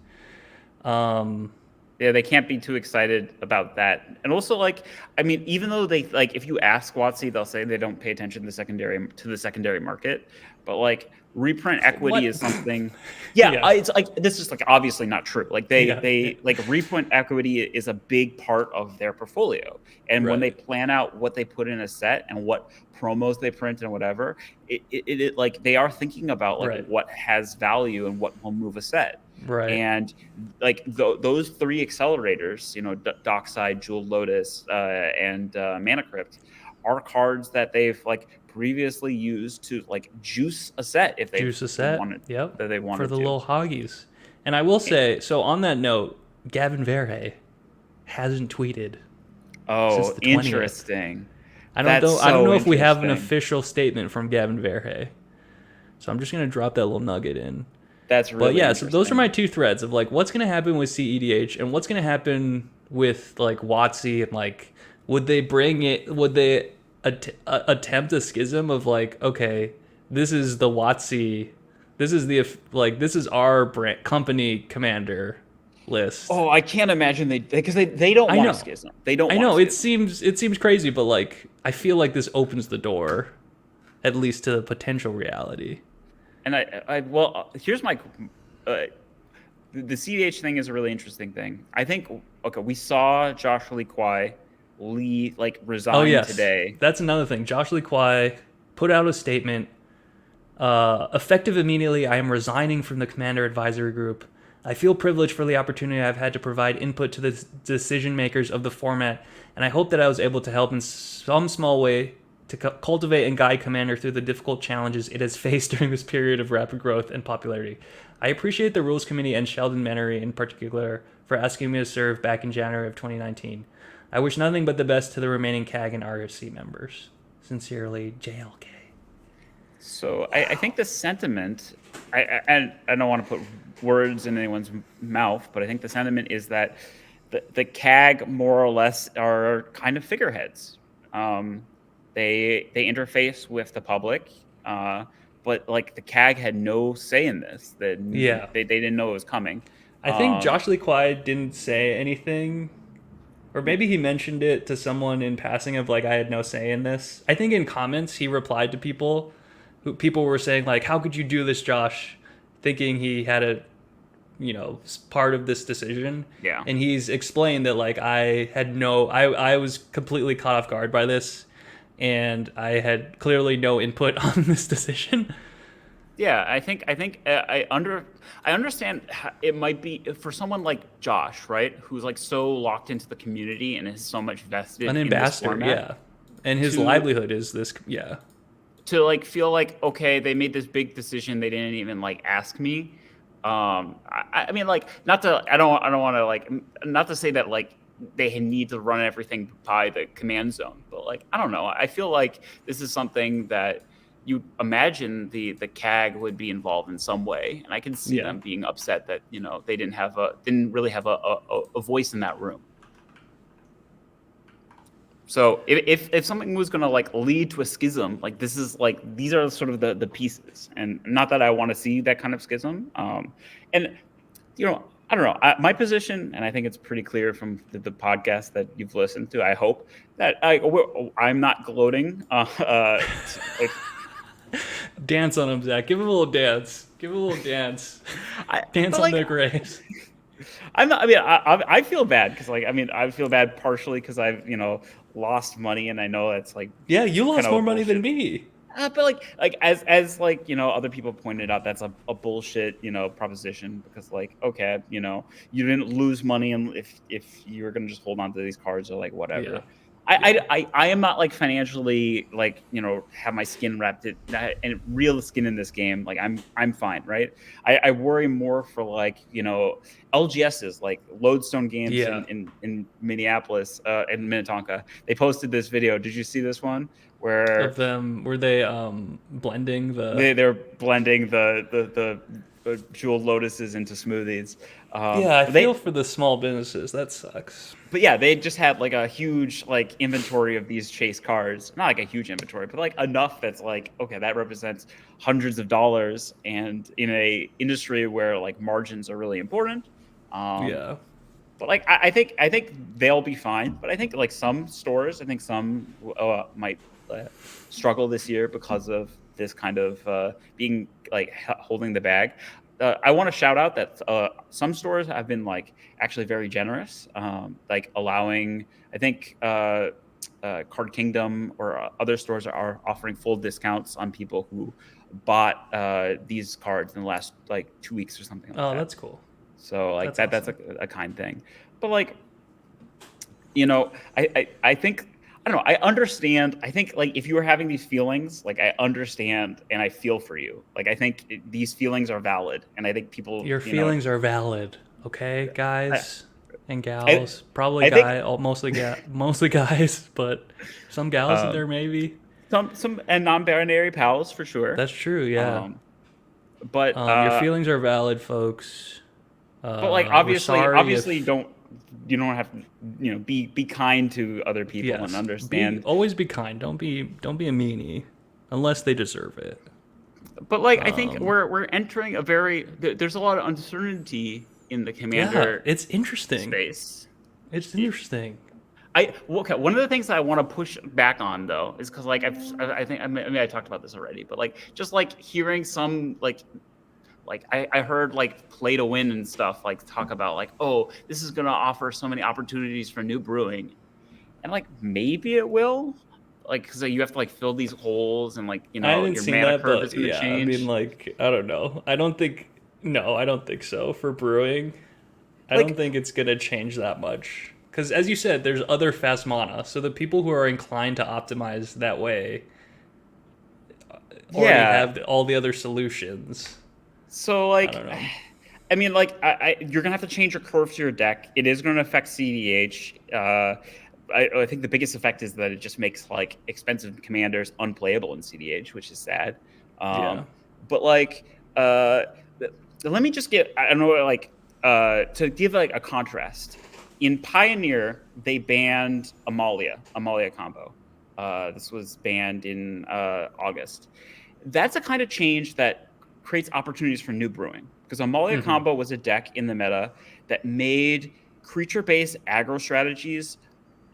Yeah, they can't be too excited about that. And also, like, I mean, even though they, like, if you ask WotC, they'll say they don't pay attention to the secondary market. But like, reprint equity is something. It's like, this is like obviously not true. Like they like, reprint equity is a big part of their portfolio. And when they plan out what they put in a set and what promos they print and whatever, it like they are thinking about like what has value and what will move a set. Right. And like those 3 accelerators, Dockside, Jewel Lotus, and Mana Crypt, are cards that they've like previously used to like juice a set if they wanted. Yep. That they wanted for the little hoggies. And I will say, so on that note, Gavin Verhey hasn't tweeted. Oh, since the 20th. Interesting. I don't know if we have an official statement from Gavin Verhey. So I'm just gonna drop that little nugget in. That's really so those are my 2 threads of like what's gonna happen with cEDH and what's gonna happen with like WotC, and like would they attempt a schism of like, okay, this is the WotC, this is our brand company Commander list. Oh, I can't imagine because they don't want a schism. They don't. I know it seems crazy, but like I feel like this opens the door, at least to the potential reality. And here's my the cEDH thing is a really interesting thing. I think we saw Josh Lee Kwai resign today. That's another thing. Josh Lee Kwai put out a statement. Effective immediately, I am resigning from the Commander Advisory Group. I feel privileged for the opportunity I've had to provide input to the decision makers of the format, and I hope that I was able to help in some small way to cultivate and guide Commander through the difficult challenges it has faced during this period of rapid growth and popularity. I appreciate the Rules Committee and Sheldon Menery in particular for asking me to serve back in January of 2019. I wish nothing but the best to the remaining Kagan RSC members. Sincerely, JLK. So I think the sentiment, and I don't want to put words in anyone's mouth, but I think the sentiment is that the CAG more or less are kind of figureheads. They interface with the public, but like the CAG had no say in this. They didn't know it was coming. I think Josh Lee Kwai didn't say anything, or maybe he mentioned it to someone in passing of like, I had no say in this. I think in comments he replied to people people were saying like, how could you do this, Josh, thinking he had a part of this decision. Yeah. And he's explained that like I was completely caught off guard by this, and I had clearly no input on this decision. Yeah, I understand it might be for someone like Josh, right, who's like so locked into the community and is so much vested an in ambassador, this format, and his livelihood is this, to like feel like, okay, they made this big decision, they didn't even like ask me. I mean, like, I don't want to like, not to say that like they need to run everything by the command zone, but like, I don't know, I feel like this is something that you imagine the CAG would be involved in some way, and I can see them being upset that they didn't really have a voice in that room. So if something was going to like lead to a schism, like this is like, these are sort of the pieces, and not that I want to see that kind of schism. And I don't know, my position, and I think it's pretty clear from the podcast that you've listened to, I hope that I'm not gloating. Dance on him, Zach. Give him a little dance. Dance on their graves. I feel bad because I feel bad partially because I've lost money, and I know that's like, yeah, you lost more money than me. But like as like other people pointed out, that's a bullshit proposition, because like, okay, you didn't lose money, and if you were gonna just hold on to these cards or like whatever. Yeah. I am not like financially like have my skin wrapped and real skin in this game. Like I'm fine, right? I worry more for like LGSs, like Lodestone Games in Minneapolis and Minnetonka. They posted this video. Did you see this one? Where of them were they blending they're blending the jeweled lotuses into smoothies. I feel for the small businesses. That sucks. But yeah, they just had like a huge like inventory of these chase cards. Not like a huge inventory, but like enough that's like, okay, that represents hundreds of dollars, and in a industry where like margins are really important. But like I think they'll be fine. But I think like some stores, some might struggle this year because of this kind of being like holding the bag. I want to shout out that some stores have been like actually very generous, like allowing, I think Card Kingdom or other stores are offering full discounts on people who bought these cards in the last like 2 weeks or something like that. Oh, that's cool. So like that's awesome. a kind thing. But like, I think, I don't know, I understand. I think like if you were having these feelings, like I understand and I feel for you. Like I think these feelings are valid, and I think people, your feelings are valid. Okay, guys and gals, mostly guys, but some gals in there maybe. Some and non-binary pals for sure. That's true. Yeah. But your feelings are valid, folks. But like obviously you don't have to be kind to other people and understand. Always be kind. Don't be a meanie unless they deserve it. But like I think we're entering there's a lot of uncertainty in the Commander. It's interesting space. It's interesting. One of the things that I want to push back on though is because like I talked about this already, but like just like hearing some like I heard like Play to Win and stuff like talk about like, oh, this is going to offer so many opportunities for new brewing. And like, maybe it will, like, because you have to like fill these holes and like, your mana curve is going to change. I mean, like, I don't know. I don't think so for brewing. I don't think it's going to change that much. Because as you said, there's other fast mana. So the people who are inclined to optimize that way already have all the other solutions. So like, I mean, like, you're gonna have to change your curve to your deck. It is going to affect cEDH. I think the biggest effect is that it just makes like expensive commanders unplayable in cEDH, which is sad. But like, let me just get, I don't know, like, to give like a contrast. In Pioneer, they banned Amalia combo. This was banned in August. That's a kind of change that creates opportunities for new brewing, because Amalia combo was a deck in the meta that made creature-based aggro strategies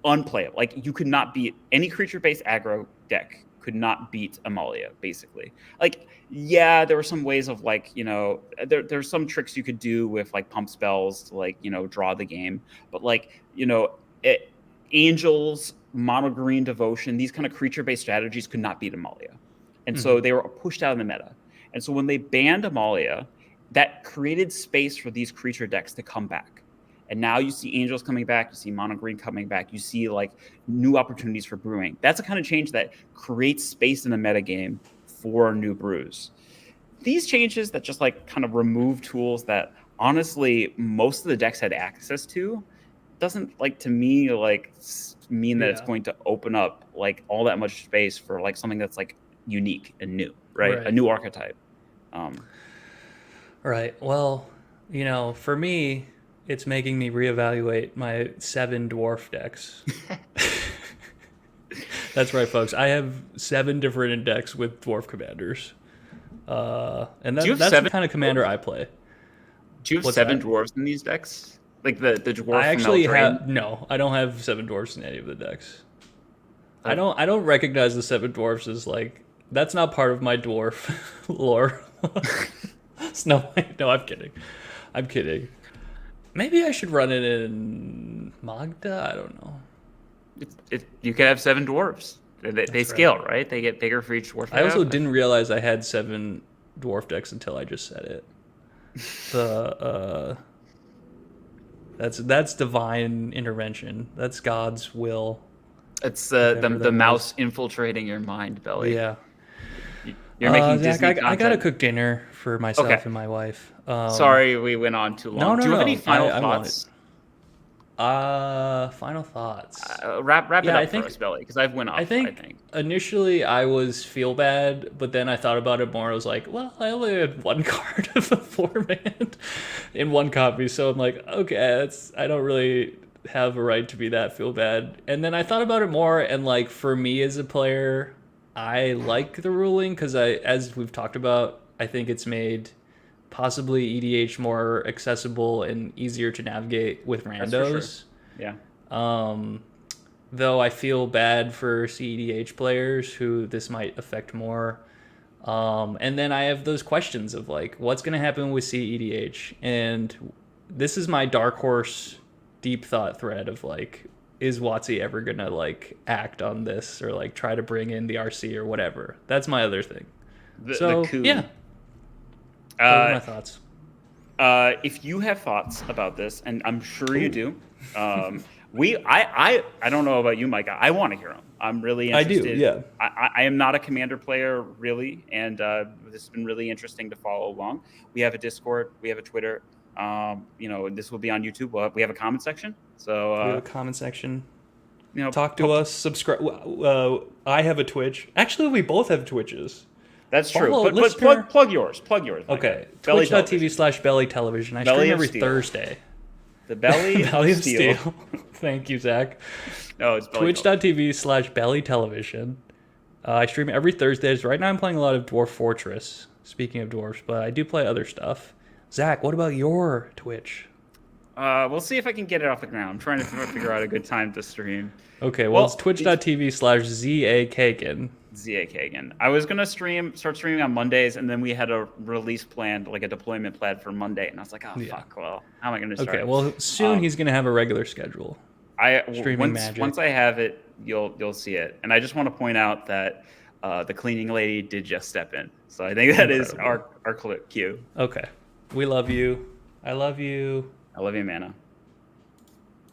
unplayable. Like, you could not beat any creature-based aggro deck could not beat Amalia, basically. Like, yeah, there were some ways of, like, you know, there's some tricks you could do with like pump spells to, like, you know, draw the game, but like, you know, Angels, Mono Green Devotion, these kind of creature-based strategies could not beat Amalia. And so they were pushed out of the meta. And so when they banned Amalia, that created space for these creature decks to come back. And now you see Angels coming back, you see Mono Green coming back, you see like new opportunities for brewing. That's a kind of change that creates space in the metagame for new brews. These changes that just like kind of remove tools that honestly most of the decks had access to doesn't, like, to me, like mean that it's going to open up like all that much space for like something that's like unique and new, right? A new archetype. Right. Well, you know, for me, it's making me reevaluate my 7 dwarf decks. That's right, folks. I have 7 different decks with dwarf commanders. And that's the kind of commander I play. Do you have 7 dwarves in these decks? Like the dwarf I actually from have no. I don't have 7 dwarves in any of the decks. I don't recognize the 7 dwarves as like, that's not part of my dwarf lore. No, I'm kidding. I'm kidding. Maybe I should run it in Magda. I don't know. You can have 7 dwarves. They scale, right? They get bigger for each dwarf. I also didn't realize I had 7 dwarf decks until I just said it. That's divine intervention. That's God's will. It's the mouse infiltrating your mind, Belly. Yeah. You're making Zach, Disney content. I gotta cook dinner for myself and my wife. Sorry, we went on too long. No, Do you have any final thoughts? Final thoughts. Wrap it up for us, Belly, because I've went off. I think initially I was feel bad, but then I thought about it more. I was like, well, I only had 1 card of a 4-man in 1 copy, so I'm like, okay, I don't really have a right to be that feel bad. And then I thought about it more, and like, for me as a player, I like the ruling because as we've talked about, I think it's made possibly EDH more accessible and easier to navigate with randos. Yeah. Though I feel bad for cEDH players who this might affect more. And then I have those questions of like, what's going to happen with cEDH? And this is my dark horse deep thought thread of like, is WotC ever going to like act on this or like try to bring in the RC or whatever? That's my other thing. The coup. Yeah. Those are my thoughts. If you have thoughts about this, and I'm sure you do, I don't know about you, Micah. I want to hear them. I'm really interested. I do, yeah. I am not a Commander player, really, and this has been really interesting to follow along. We have a Discord. We have a Twitter. You know, this will be on YouTube. We have a comment section. So we have a comment section. You know, talk to us. Subscribe. I have a Twitch. Actually, we both have Twitches. That's true. But plug yours. Plug yours. Okay. Twitch.tv/Belly Television. I stream every Thursday. The Belly of Steel. Thank you, Zach. No, it's Twitch.tv/Belly Television. I stream every Thursdays. Right now I'm playing a lot of Dwarf Fortress. Speaking of dwarfs, but I do play other stuff. Zach, what about your Twitch? We'll see if I can get it off the ground. I'm trying to figure out a good time to stream. Okay, well it's twitch.tv/ZA Kagan. I was gonna start streaming on Mondays, and then we had a release planned, like a deployment planned for Monday, and I was like, fuck. Well, how am I gonna start? Okay, well soon he's gonna have a regular schedule. Once I have it, you'll see it. And I just want to point out that the cleaning lady did just step in, so I think that is our cue. Okay, we love you. I love you. I love you, Mana.